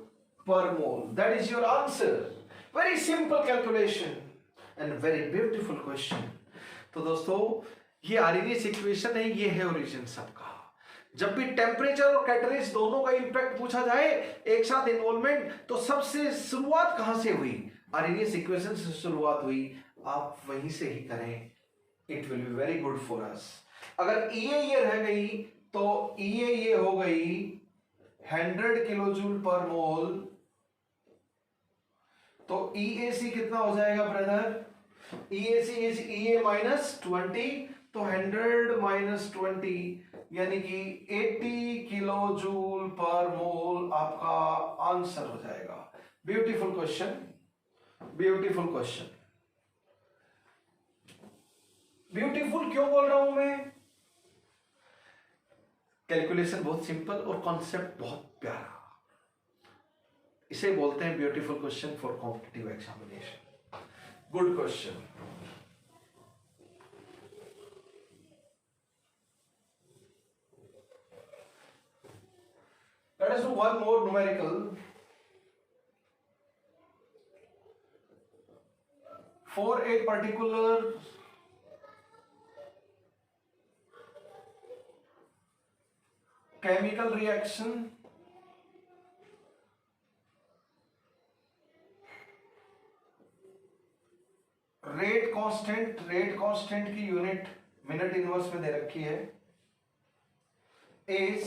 per mole. That is your answer. Very simple calculation and very beautiful question. तो दोस्तों ये आर्हेनियस इक्वेशन है, ये है ओरिजिन सबका. जब भी टेम्परेचर और कैटलिस्ट दोनों का इंपैक्ट पूछा जाए एक साथ इन्वॉल्वमेंट, तो सबसे शुरुआत कहां से हुई, आर्हेनियस इक्वेशन से शुरुआत हुई. आप वहीं से ही करें, it will be very good for us. अगर ये रह गई तो ये हो गई 100 किलो जूल पर मोल, तो EAC कितना हो जाएगा brother, EAC is EA minus 20, तो 100 माइनस 20 यानी कि 80 किलो जूल पर मोल आपका आंसर हो जाएगा. Beautiful question, beautiful question. Beautiful क्यों बोल रहा हूं मैं, कैलकुलेशन बहुत सिंपल और कॉन्सेप्ट बहुत प्यारा. इसे बोलते हैं beautiful question for competitive examination. Good question. Let us do one more numerical. For a particular chemical reaction, rate constant की यूनिट मिनट इनवर्स में दे रखी है, इज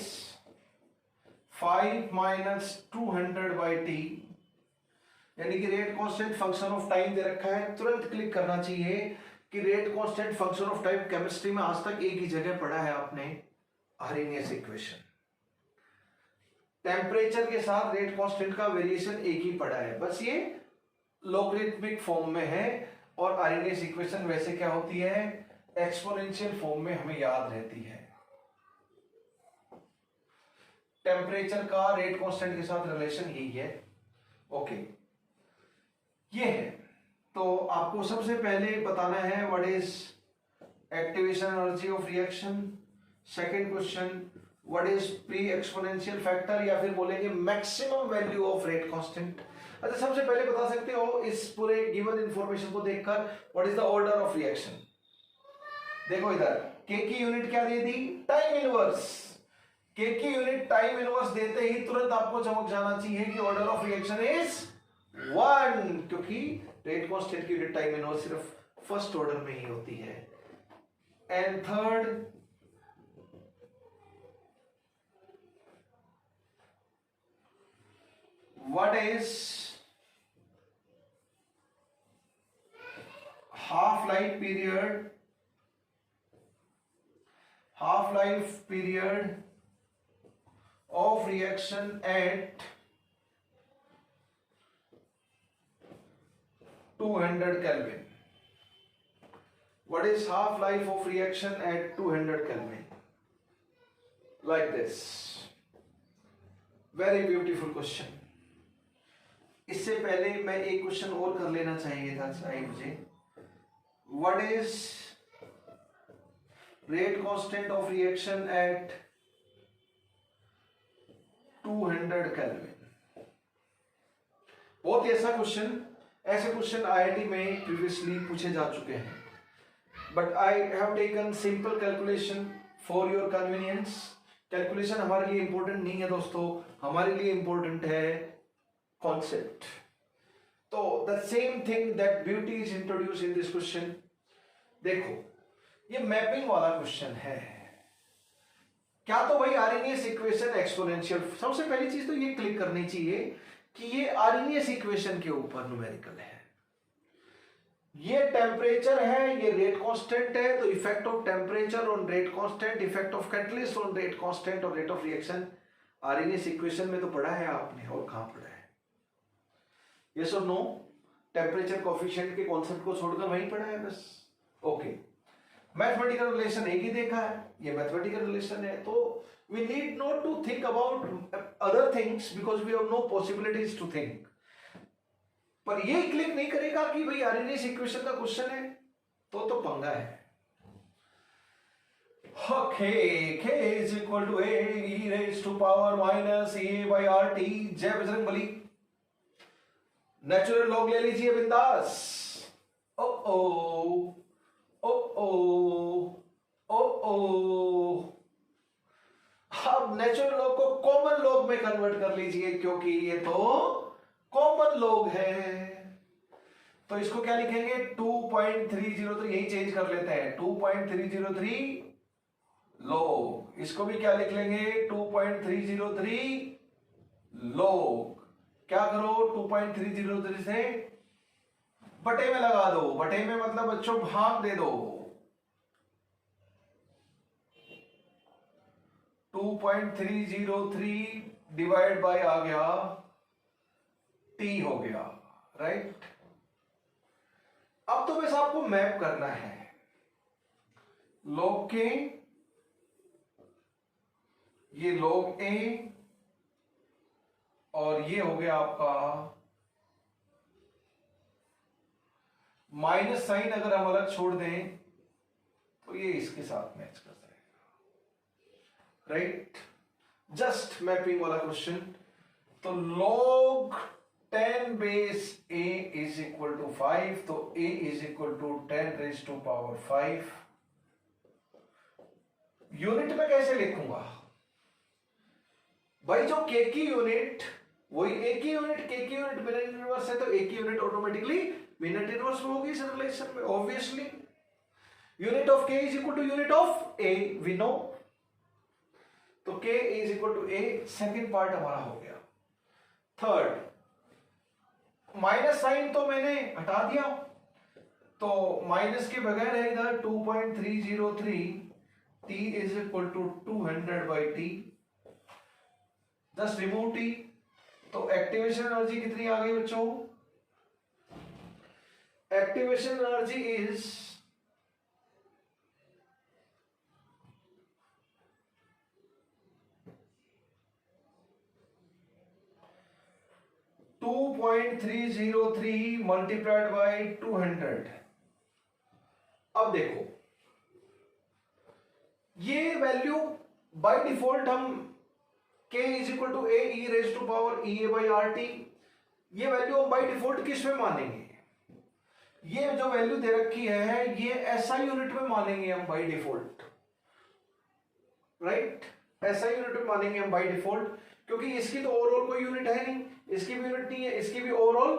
5 माइनस 200 बाई टी, यानी कि rate constant function of time दे रखा है. तुरंत क्लिक करना चाहिए कि rate constant function of time chemistry में आज तक एक ही जगह पढ़ा है आपने, आर्हेनियस इक्वेशन. टेम्परेचर के साथ रेट कांस्टेंट का वेरिएशन एक ही पढ़ा है, बस ये लॉगरिथमिक फॉर्म में है. और आर्हेनियस इक्वेशन वैसे क्या होती है, एक्सपोनेंशियल फॉर्म में हमें याद रहती है. टेम्परेचर का रेट कांस्टेंट के साथ रिलेशन यही है. ओके, ये है. तो आपको सबसे पहले बताना है what is activation energy of reaction. Second question, what is pre exponential factor, या फिर बोलेंगे maximum value of rate constant. अच्छा, सबसे पहले बता सकते हो इस पूरे गिवन इंफॉर्मेशन को देखकर what is the order of reaction. देखो इधर के की यूनिट क्या दे दी, टाइम इनवर्स. के की यूनिट टाइम इनवर्स देते ही तुरंत आपको चमक जाना चाहिए कि ऑर्डर ऑफ रिएक्शन इज 1, क्योंकि रेट कांस्टेंट की यूनिट टाइम इनवर्स सिर्फ फर्स्ट ऑर्डर में ही होती है. And third, what is half-life period of reaction at 200 Kelvin. What is half-life of reaction at 200 Kelvin? Like this. Very beautiful question. इससे पहले मैं एक क्वेश्चन और कर लेना चाहिए था मुझे. What is rate constant of reaction at 200 kelvin. बहुत ही ऐसे क्वेश्चन आईआईटी में प्रीवियसली पूछे जा चुके हैं, but I have taken simple calculation for your convenience. Calculation हमारे लिए इंपॉर्टेंट नहीं है दोस्तों, हमारे लिए इंपॉर्टेंट है कॉन्सेप्ट। तो the same thing that beauty is introduce in this question. देखो ये मैपिंग वाला क्वेश्चन है, क्या तो भाई आरएनएस इक्वेशन एक्सपोनेंशियल। सबसे पहली चीज तो ये क्लिक करनी चाहिए कि ये आरएनएस इक्वेशन के ऊपर न्यूमेरिकल है, ये टेम्परेचर है, ये रेट कांस्टेंट है, तो effect of temperature on rate constant, effect of catalyst on rate constant और rate of reaction Arrhenius equation में तो पढ़ा है आपने, और कहां पढ़ा है? यस और नो? टेम्परेचर कोफिशिएंट के कॉन्सेप्ट को छोड़कर वहीं पढ़ा है बस। ओके, मैथमेटिकल रिलेशन एक ही देखा है, ये मैथमेटिकल रिलेशन है, तो we need not to think about other things because we have no possibilities to think. पर ये क्लिक नहीं करेगा कि भाई आरएनएस इक्वेशन का क्वेश्चन है, तो पंगा है। Okay, K is equal to A e raised to power minus EA by RT। जय बजरंग बली। नेचुरल लॉग ले लीजिए बिंदास। ओ ओ ओ ओ ओ ओ। अब नेचुरल लॉग को कॉमन लॉग में कन्वर्ट कर लीजिए, क्योंकि ये तो कॉमन लॉग है। तो इसको क्या लिखेंगे? 2.303, यही चेंज कर लेते हैं, 2.303 लॉग। इसको भी क्या लिख लेंगे? 2.303 लॉग। क्या करो? 2.303 से बटे में लगा दो। बटे में मतलब बच्चों भाग दे दो। 2.303 डिवाइड बाय आ गया टी हो गया, राइट। अब तो बस आपको मैप करना है लॉग के, ये लॉग ए और ये हो गया आपका माइनस साइन। अगर हम अलग छोड़ दें तो ये इसके साथ मैच कर जाएगा, राइट। जस्ट मैपिंग वाला क्वेश्चन। तो log 10 base a is equal to 5, तो a is equal to 10 raise to power 5। Unit में कैसे लिखूंगा भाई? जो k की यूनिट वही a की यूनिट, k की यूनिट मिनट इनवर्स है, तो a की यूनिट ऑटोमेटिकली मिनट इनवर्स में होगी इस रिलेशन में, obviously. Unit of k is equal to unit of a, we know. तो k is equal to a, second part हमारा हो गया। थर्ड, माइनस साइन तो मैंने हटा दिया, तो माइनस के बगैर है इधर 2.303 t is equal to 200 by T. Just remove T, तो एक्टिवेशन एनर्जी कितनी आ गई बच्चों? Activation energy is 2.303 multiplied by 200। अब देखो ये वैल्यू बाय डिफॉल्ट हम k is equal to A e raise to power E A by R T, ये वैल्यू हम बाय डिफॉल्ट किस में मानेंगे? ये जो वैल्यू दे रखी है ये एसआई यूनिट में मानेंगे हम by default, right. SI unit में मानेंगे हम बाय डिफॉल्ट, क्योंकि इसकी तो ओवरऑल कोई यूनिट है नहीं, इसकी भी यूनिट नहीं है, इसकी भी ओवरऑल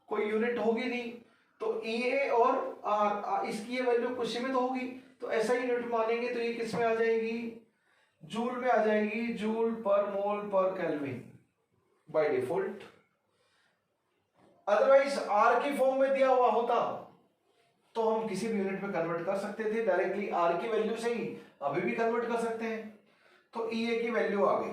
कोई यूनिट होगी नहीं। तो ई ए और आर, इसकी ये वैल्यू कुछ सीमित होगी, तो एसआई यूनिट मानेंगे तो ये किस में आ जाएगी? जूल में आ जाएगी, joule per mole per kelvin by default. Otherwise R की फॉर्म में दिया हुआ होता तो हम किसी भी यूनिट में कन्वर्ट कर सकते थे, डायरेक्टली आर की वैल्यू से ही अभी भी कन्वर्ट कर सकते हैं। तो ई ए की वैल्यू आ गई।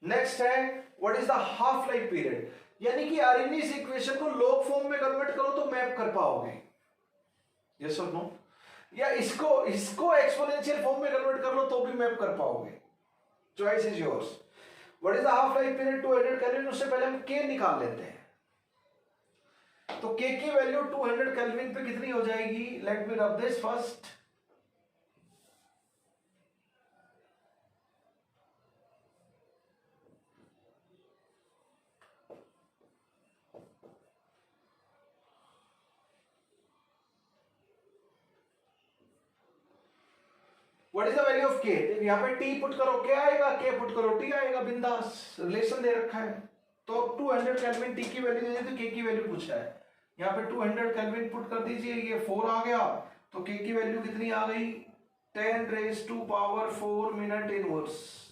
नेक्स्ट है what is the half life period, यानी कि आरएनएस इक्वेशन को लॉग फॉर्म में कन्वर्ट करो तो मैप कर पाओगे, यस और नो? या इसको एक्सपोनेंशियल फॉर्म में कन्वर्ट कर लो तो भी मैप कर पाओगे, choice is yours. What is the half life period 200 kelvin, उससे पहले हम k निकाल लेते हैं। तो k की वैल्यू 200 केल्विन पे कितनी हो जाएगी? Let me rub this first. What is the value of के? यहाँ पे टी पुट करो, क्या आएगा? के पुट करो, टी आएगा, बिंदास, रिलेशन दे रखा है। तो 200 केल्विन टी की वैल्यू दे दी, तो के की वैल्यू पूछा है। यहाँ पे 200 केल्विन पुट कर दीजिए, ये 4 आ गया, तो के की वैल्यू कितनी आ गई? 10⁻⁴ मिनट इनवर्स।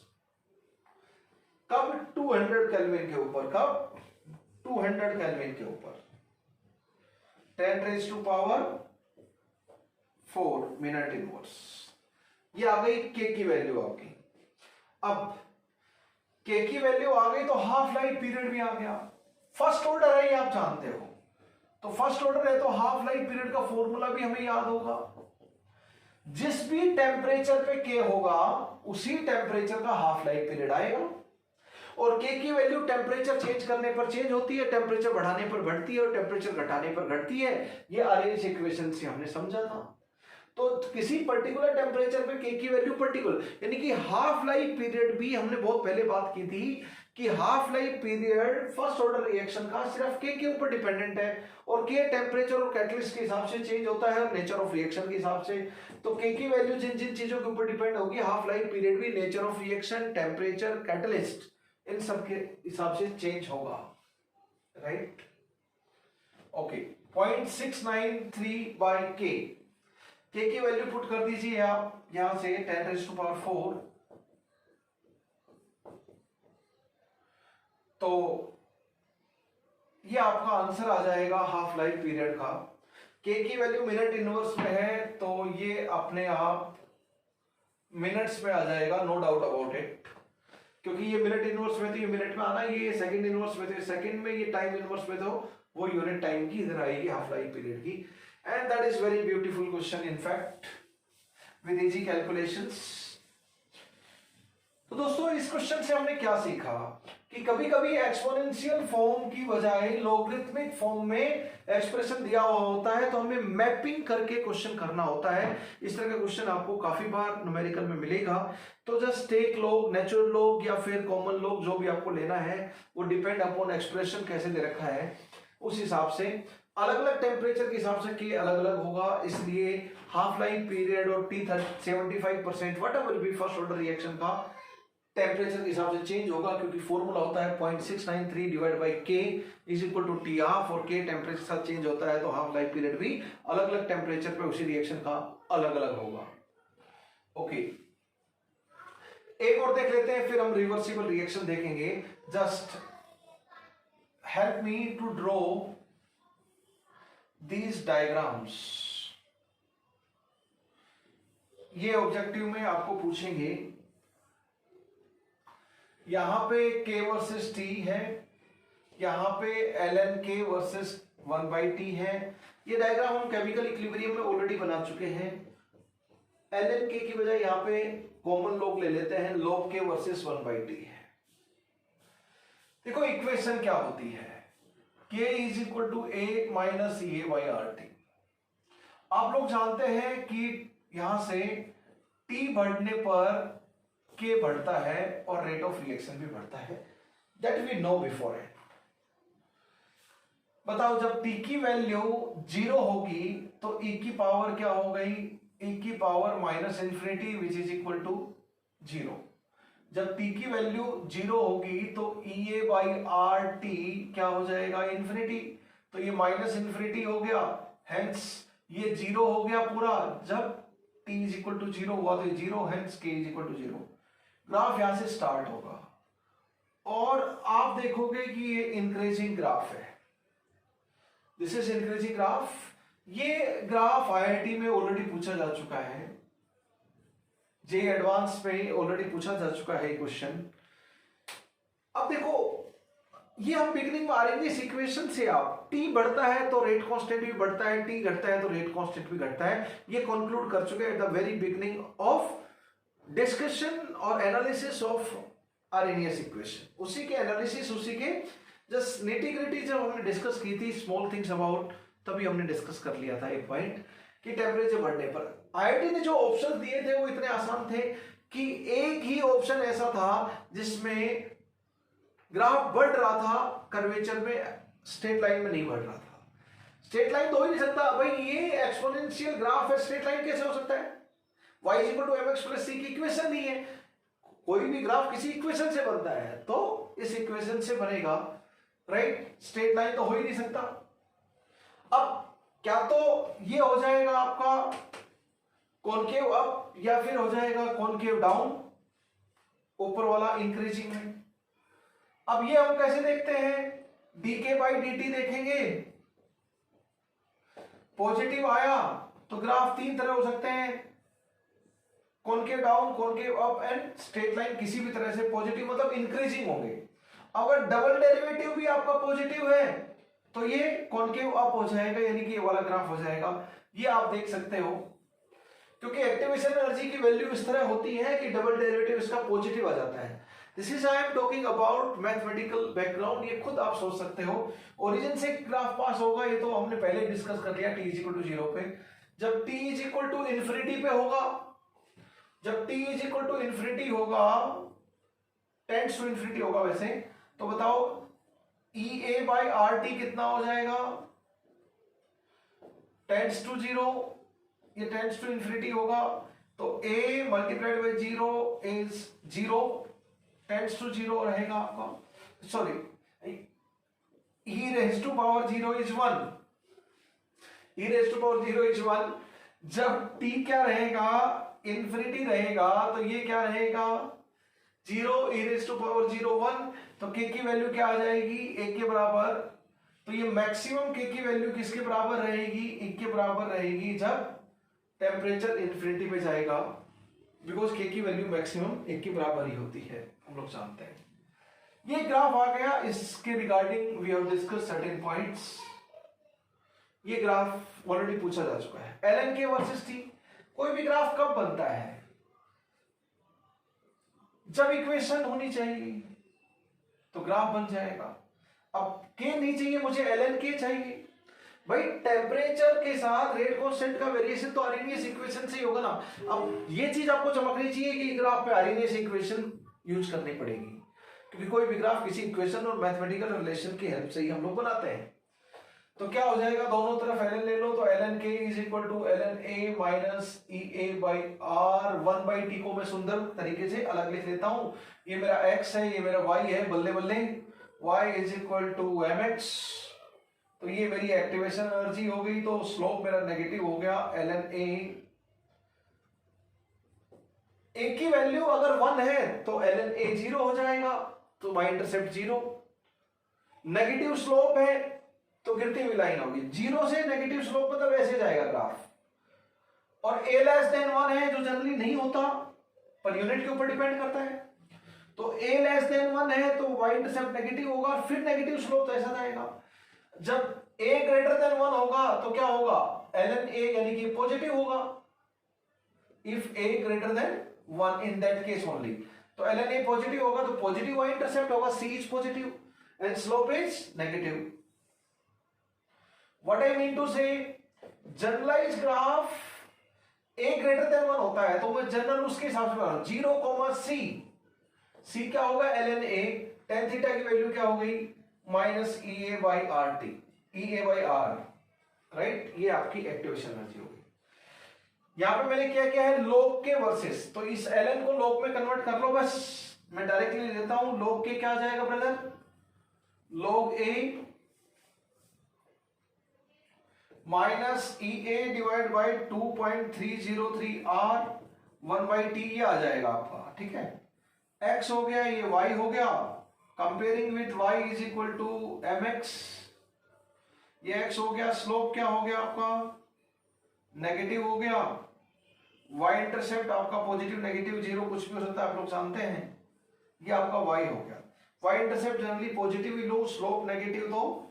कब? 200 केल्विन के ऊपर। कब? 200 केल्विन के ऊपर 10⁻⁴ मिनट इनवर्स। ये आ गई के की वैल्यू आपकी। अब के की वैल्यू आ गई तो हाफ लाइफ पीरियड भी आ गया। फर्स्ट ऑर्डर है, ये आप जानते हो, तो फर्स्ट ऑर्डर है तो हाफ लाइफ पीरियड का फॉर्मूला भी हमें याद होगा। जिस भी टेम्परेचर पे के होगा उसी टेम्परेचर का हाफ लाइफ पीरियड आएगा। और के की वैल्यू टेम्परेचर चेंज करने पर चेंज होती है, टेम्परेचर बढ़ाने पर बढ़ती है और टेम्परेचर घटाने पर घटती है। ये अरेंज इक्वेशन से हमने समझा था। तो किसी पर्टिकुलर टेम्परेचर पे के की वैल्यू पर्टिकुलर, यानी कि हाफ लाइफ पीरियड भी हमने बहुत पहले बात की थी कि half life period first order reaction का सिर्फ के ऊपर डिपेंडेंट है, और के टेम्परेचर और कैटलिस्ट के हिसाब से चेंज होता है और नेचर ऑफ रिएक्शन के हिसाब से। तो के की वैल्यू जिन जिन चीजों के ऊपर डिपेंड होगी, हाफ लाइफ पीरियड भी nature of reaction, temperature, catalyst, इन सब के हिसाब से चेंज होगा, राइट? ओके, 0.693 बाय के की वैल्यू पुट कर दीजिए आप यहां से 10⁻⁴, तो ये आपका आंसर आ जाएगा हाफ लाइफ पीरियड का। के की वैल्यू मिनट इनवर्स में है तो ये अपने आप मिनट्स में आ जाएगा, नो डाउट अबाउट इट, क्योंकि ये मिनट इनवर्स में तो ये मिनट में आना, ये सेकंड इनवर्स में तो सेकंड में, ये टाइम इनवर्स में तो वो यूनिट टाइम की इधर आएगी हाफ लाइफ पीरियड की। And that is very beautiful question in fact with easy calculations. तो दोस्तों इस क्वेश्चन से हमने क्या सीखा कि कभी कभी एक्सपोनेंशियल फॉर्म की बजाय लॉगरिथमिक फॉर्म में एक्सप्रेशन दिया हुआ होता है, तो हमें मैपिंग करके क्वेश्चन करना होता है। इस तरह का क्वेश्चन आपको काफी बार न्यूमेरिकल में मिलेगा। तो just take log, natural log या फिर कॉमन लॉग, जो भी आपको लेना है वो डिपेंड अपॉन एक्सप्रेशन कैसे दे रखा है उस हिसाब से। अलग अलग टेम्परेचर के हिसाब से के अलग अलग होगा, इसलिए हाफ लाइफ पीरियड और T 75% what ever be first order reaction का टेम्परेचर के हिसाब से चेंज होगा, क्योंकि फॉर्मूला होता है 0.693 divide by K is equal to T half, और के टेम्परेचर के साथ चेंज होता है तो हाफ लाइफ पीरियड भी अलग अलग टेम्परेचर पे उसी रिएक्शन का अलग अलग होगा। ओके, एक और देख लेते हैं, फिर हम रिवर्सिबल रिएक्शन देखेंगे। Just help me to draw these diagrams. ये ऑब्जेक्टिव में आपको पूछेंगे, यहां पे k वर्सेस t है, यहां पे ln k वर्सेस 1/t है। ये डायग्राम हम केमिकल इक्विलिब्रियम में ऑलरेडी बना चुके हैं। ln k की बजाय यहां पे कॉमन लॉग ले लेते हैं, log k वर्सेस 1/t है। देखो इक्वेशन क्या होती है, k is equal to a minus A by R T. आप लोग जानते हैं कि यहां से t बढ़ने पर k बढ़ता है और रेट ऑफ रिएक्शन भी बढ़ता है, that we know before it. बताओ जब t की वैल्यू 0 होगी तो e की पावर क्या हो गई, e की power minus infinity which is equal to 0। जब t की वैल्यू 0 होगी तो EA बाई आर टी क्या हो जाएगा, इंफिनिटी। तो ये माइनस इंफिनिटी हो गया, हेंस ये 0 हो गया पूरा। जब t इज इक्वल टू 0 हुआ तो 0, hence k is equal to 0। Graph यहां से स्टार्ट होगा और आप देखोगे कि ये इंक्रीजिंग ग्राफ है, दिस इज इंक्रीजिंग ग्राफ। ये ग्राफ आईआईटी में ऑलरेडी पूछा जा चुका है, जे एडवांस में ऑलरेडी पूछा जा चुका है क्वेश्चन। अब देखो ये हम बिगिनिंग में आ रहे हैं इस इक्वेशन से, आप t बढ़ता है तो रेट कांस्टेंट भी बढ़ता है, t घटता है तो रेट कांस्टेंट भी घटता है। ये कंक्लूड कर चुके हैं at the very beginning of discussion और एनालिसिस ऑफ आर्हेनियस इक्वेशन। उसी के एनालिसिस, उसी के जस्ट निटी-ग्रिटी जब हमने डिस्कस की थी स्मॉल थिंग्स अबाउट, तभी हमने डिस्कस कर लिया था एक पॉइंट कि टेम्परेचर बढ़ने पर आईआईटी ने जो ऑप्शन दिए थे वो इतने आसान थे कि एक ही ऑप्शन ऐसा था जिसमें ग्राफ बढ़ रहा था, कर्वेचर में, स्ट्रेट लाइन में नहीं बढ़ रहा था। स्ट्रेट लाइन तो हो ही नहीं सकता भाई, ये एक्सपोनेंशियल ग्राफ है, स्ट्रेट लाइन कैसे हो सकता है? y is equal to mx plus c की इक्वेशन नहीं है। कोई भी ग्राफ किसी इक्वेशन से बनता है, तो इस इक्वेशन से बनेगा, राइट। स्ट्रेट लाइन तो हो ही नहीं सकता। अब क्या तो ये हो जाएगा आपका कॉनकेव अप या फिर हो जाएगा कॉनकेव डाउन, ऊपर वाला इंक्रीजिंग में। अब ये हम कैसे देखते हैं, dk बाई dt देखेंगे, पॉजिटिव आया तो ग्राफ तीन तरह हो सकते हैं, concave down, concave up and straight line किसी भी तरह से पॉजिटिव मतलब इंक्रीजिंग होंगे। अगर डबल डेरिवेटिव भी आपका पॉजिटिव है तो ये कॉनकेव अप हो जाएगा, यानी कि ये वाला ग्राफ हो जाएगा। ये आप देख सकते हो, क्योंकि एक्टिवेशन एनर्जी की वैल्यू इस तरह होती है कि डबल डेरिवेटिव इसका पॉजिटिव आ जाता है। This is I am talking about mathematical background, ये खुद आप सोच सकते हो। ओरिजिन से ग्राफ पास होगा, ये तो हमने पहले डिस्कस कर लिया, t इज इक्वल टू 0 पे। जब t is equal to infinity पे होगा, जब t is equal to infinity होगा, टेंड्स टू इन्फिनिटी होगा वैसे, तो बताओ EA बाई RT कितना हो जाएगा, टेंड्स टू 0, ये टेंड्स टू इन्फिनिटी होगा, तो A multiplied by 0 is 0, tends to 0 रहेगा आपका, sorry e raise to power 0 is 1, e raise to power 0 is 1। जब t क्या रहेगा, इन्फिनिटी रहेगा, तो ये क्या रहेगा 0, e रेज टू पावर 0 1, तो k की वैल्यू क्या आ जाएगी 1 के बराबर। तो ये मैक्सिमम k की वैल्यू किसके बराबर रहेगी, 1 के बराबर रहेगी जब टेम्परेचर इन्फिनिटी पे जाएगा, बिकॉज k की वैल्यू मैक्सिमम 1 के बराबर ही होती है, हम लोग जानते हैं। ये ग्राफ आ गया, इसके regarding we have discuss certain points. ये ग्राफ ऑलरेडी पूछा जा चुका है। ln k वर्सेस t, कोई भी ग्राफ कब बनता है, जब इक्वेशन होनी चाहिए तो ग्राफ बन जाएगा। अब k नहीं चाहिए मुझे, ln k चाहिए। भाई टेम्परेचर के साथ रेट कांस्टेंट का वेरिएशन तो आर्हेनियस इक्वेशन से ही होगा ना। अब ये चीज आपको चमकनी चाहिए कि ग्राफ पे आर्हेनियस इक्वेशन यूज करनी पड़ेगी, क्योंकि कोई भी ग्राफ किसी इक्वेशन और मैथमेटिकल रिलेशन की हेल्प से ही हम लोग बनाते हैं। तो क्या हो जाएगा, दोनों तरफ ln ले लो, तो ln k is equal to ln a minus EA by R 1 by t को मैं सुंदर तरीके से अलग लिख लेता हूं। ये मेरा x है, ये मेरा y है, बल्ले बल्ले, y is equal to mx। तो ये मेरी एक्टिवेशन एनर्जी हो गई, तो स्लोप मेरा नेगेटिव हो गया ln a की वैल्यू अगर 1 है तो ln a 0 हो जाएगा, तो y इंटरसेप्ट 0। नेगेटिव स्लोप है तो गिरती हुई लाइन होगी, 0 से नेगेटिव स्लोप मतलब ऐसे जाएगा ग्राफ। और a लेस देन 1 है, जो जनरली नहीं होता, पर यूनिट के ऊपर डिपेंड करता है। तो a लेस देन 1 है तो y इंटरसेप्ट नेगेटिव होगा, और फिर नेगेटिव स्लोप तो ऐसा जाएगा। जब a ग्रेटर देन 1 होगा तो क्या होगा, ln a यानी कि पॉजिटिव होगा, if a greater than 1 in that case only. तो ln a पॉजिटिव होगा तो पॉजिटिव y इंटरसेप्ट होगा, c is positive and slope is negative. What I mean to say, generalise graph a greater than 1 होता है तो मैं general उसके हिसाब से बना रहा हूं। 0, c क्या होगा ln a, tan थीटा की वैल्यू क्या हो गई minus EA by RT, EA by R, right. ये आपकी एक्टिवेशन एनर्जी होगी। यहां पे मैंने क्या किया है, log k वर्सेस, तो इस ln को log में कन्वर्ट कर लो बस, मैं डायरेक्टली लेता हूं। log k क्या आ जाएगा brother, log a minus EA divide by 2.303 R 1 by t, ये आ जाएगा आपका, ठीक है। x हो गया, ये y हो गया, comparing with y is equal to mx, ये x हो गया, स्लोप क्या हो गया आपका नेगेटिव हो गया, y इंटरसेप्ट आपका पॉजिटिव नेगेटिव 0 कुछ भी हो सकता है, आप लोग जानते हैं। ये आपका y हो गया, y इंटरसेप्ट जनरली पॉजिटिव ही लो, स्लोप नेगेटिव, तो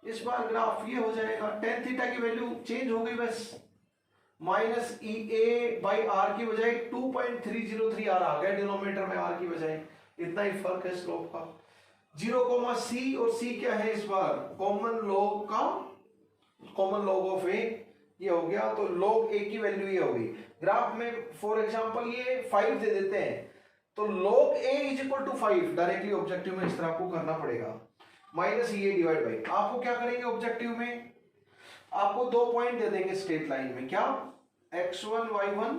इस बार ग्राफ ये हो जाएगा। tan थीटा की वैल्यू चेंज हो गई बस, माइनस EA बाई R की बजाय 2.303 R आ गया डिनोमिनेटर में, R की बजाय, इतना ही फर्क है स्लोप का। 0, c, और c क्या है इस बार, कॉमन लॉग का, कॉमन लॉग ऑफ a, ये हो गया। तो log a की वैल्यू ये हो गई। ग्राफ में फॉर एग्जांपल ये 5 दे देते हैं, तो log a is equal to 5, directly objective में इस तरह आपको करना पड़ेगा, माइनस EA डिवाइड बाई, आपको क्या करेंगे ऑब्जेक्टिव में, आपको 2 पॉइंट दे देंगे स्ट्रेट लाइन में, क्या x1 y1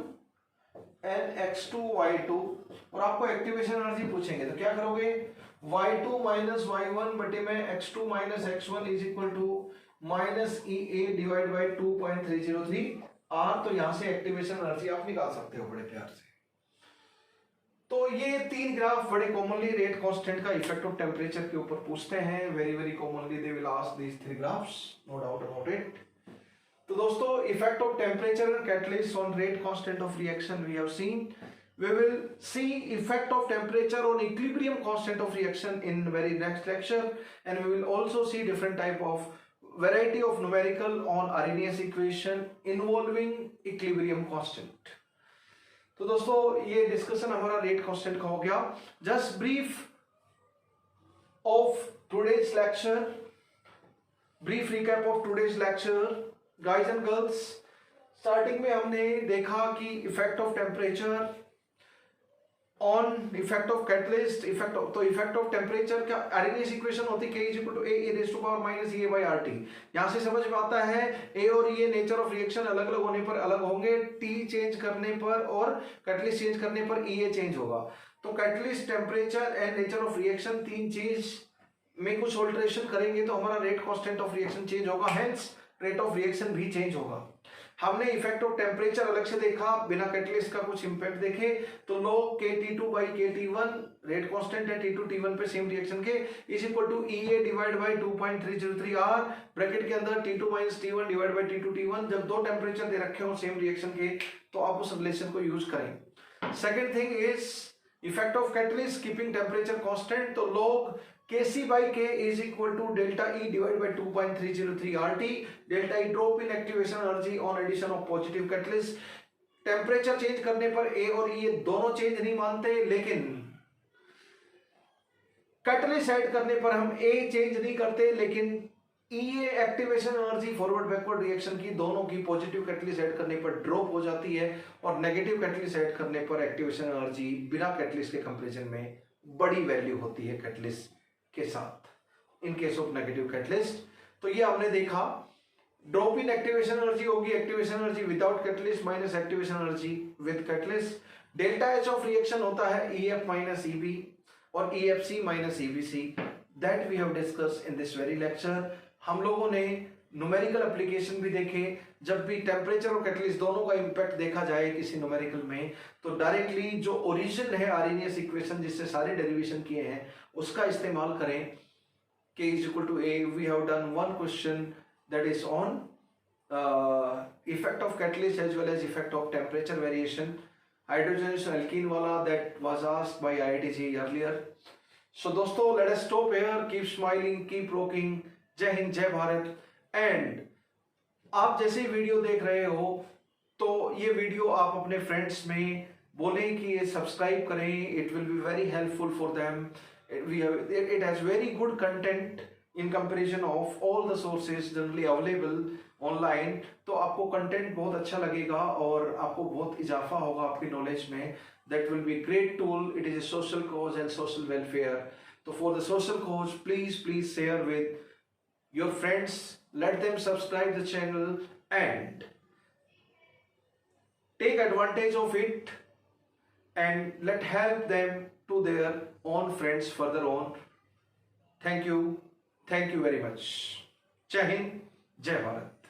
NX2Y2 और आपको एक्टिवेशन एनर्जी पूछेंगे तो क्या करोगे, Y2 माइनस Y1 बटे में X2 minus X1 is equal to minus EA divide by 2.303 R। तो यहां से एक्टिवेशन एनर्जी आप निकाल सकते हो बड़े प्यार से। तो ये तीन ग्राफ बड़े कॉमनली रेट कांस्टेंट का इफेक्ट ऑफ टेम्परेचर के ऊपर पूछते हैं। Very very commonly they will ask these three graphs, no doubt about it. तो दोस्तों effect of temperature and catalyst on rate constant of reaction we have seen. We will see effect of temperature on equilibrium constant of reaction in very next lecture, and we will also see different type of variety of numerical on Arrhenius equation involving equilibrium constant। तो दोस्तों ये discussion हमारा rate constant का हो गया। Just brief of today's lecture, brief recap of today's lecture guys and girls. Starting में हमने देखा कि effect of temperature on effect of catalyst, effect of, तो इफेक्ट ऑफ टेम्परेचर का आरएनएस इक्वेशन होती है K is equal to A e raised to power माइनस EA by RT। यहां से समझ में आता है A और E नेचर ऑफ रिएक्शन अलग अलग होने पर अलग होंगे, T चेंज करने पर और कैटलिस्ट चेंज करने पर EA चेंज होगा। तो catalyst, temperature and nature of reaction तीन चीज में कुछ ऑल्टरेशन करेंगे तो हमारा rate constant of reaction change होगा, हेंस रेट ऑफ रिएक्शन भी चेंज होगा। हमने इफेक्ट ऑफ टेम्परेचर अलग से देखा, बिना कैटलिस्ट का कुछ इंपैक्ट देखे, तो log KT2 by KT1 rate constant है T2 T1 पे सेम रिएक्शन के, is equal to EA divide by 2.303 R bracket के अंदर T2 minus T1 divide by T2 T1। जब दो टेम्परेचर दे रखे हो सेम रिएक्शन के तो आप उस रिलेशन को यूज करें। Second thing is effect of catalyst keeping temperature constant, तो log Kc by K is equal to delta E divided by 2.303 RT। delta E drop in activation energy on addition of positive catalyst। Temperature change करने पर A और E ये दोनों change नहीं मानते, लेकिन catalyst add करने पर हम A चेंज नहीं करते, लेकिन EA activation energy forward backward reaction की दोनों की पॉजिटिव कैटलिस्ट ऐड करने पर ड्रॉप हो जाती है और नेगेटिव कैटलिस्ट ऐड करने पर एक्टिवेशन एनर्जी बिना कैटलिस्ट के कंपैरिजन में बड़ी वैल्यू होती है कैटलिस्ट के साथ in case of negative catalyst. तो ये हमने देखा, ड्रॉप इन एक्टिवेशन एनर्जी होगी activation energy without catalyst minus activation energy with catalyst. Delta H of reaction होता है EF माइनस EB और EFC minus EBC, that we have discuss in this very lecture. हम लोगों ने numerical application भी देखे, जब भी टेम्परेचर और कैटलिस्ट दोनों का इंपैक्ट देखा जाए किसी न्यूमेरिकल में तो डायरेक्टली जो ओरिजिन है आरएनएस इक्वेशन जिससे सारे डेरिवेशन किए हैं उसका इस्तेमाल करें। K is equal to A, we have done one question that is on effect of catalyst as well as effect of temperature variation, hydrogenation alkene wala, that was asked by IITG earlier। So दोस्तों let us stop here, keep smiling, keep rocking, जय हिंद जय Bharat. And आप जैसे video देख रहे हो तो ये वीडियो आप अपने फ्रेंड्स में बोलें कि ये सब्सक्राइब करें, it will be very helpful for them. it has very good content in comparison of all the sources generally available online। तो आपको कंटेंट बहुत अच्छा लगेगा और आपको बहुत इजाफा होगा आपकी नॉलेज में। that will be great tool, it is a social cause and social welfare। तो for the social cause please share with your friends, let them subscribe the channel and take advantage of it and let help them to their own friends further on। thank you very much। जय हिंद जय भारत।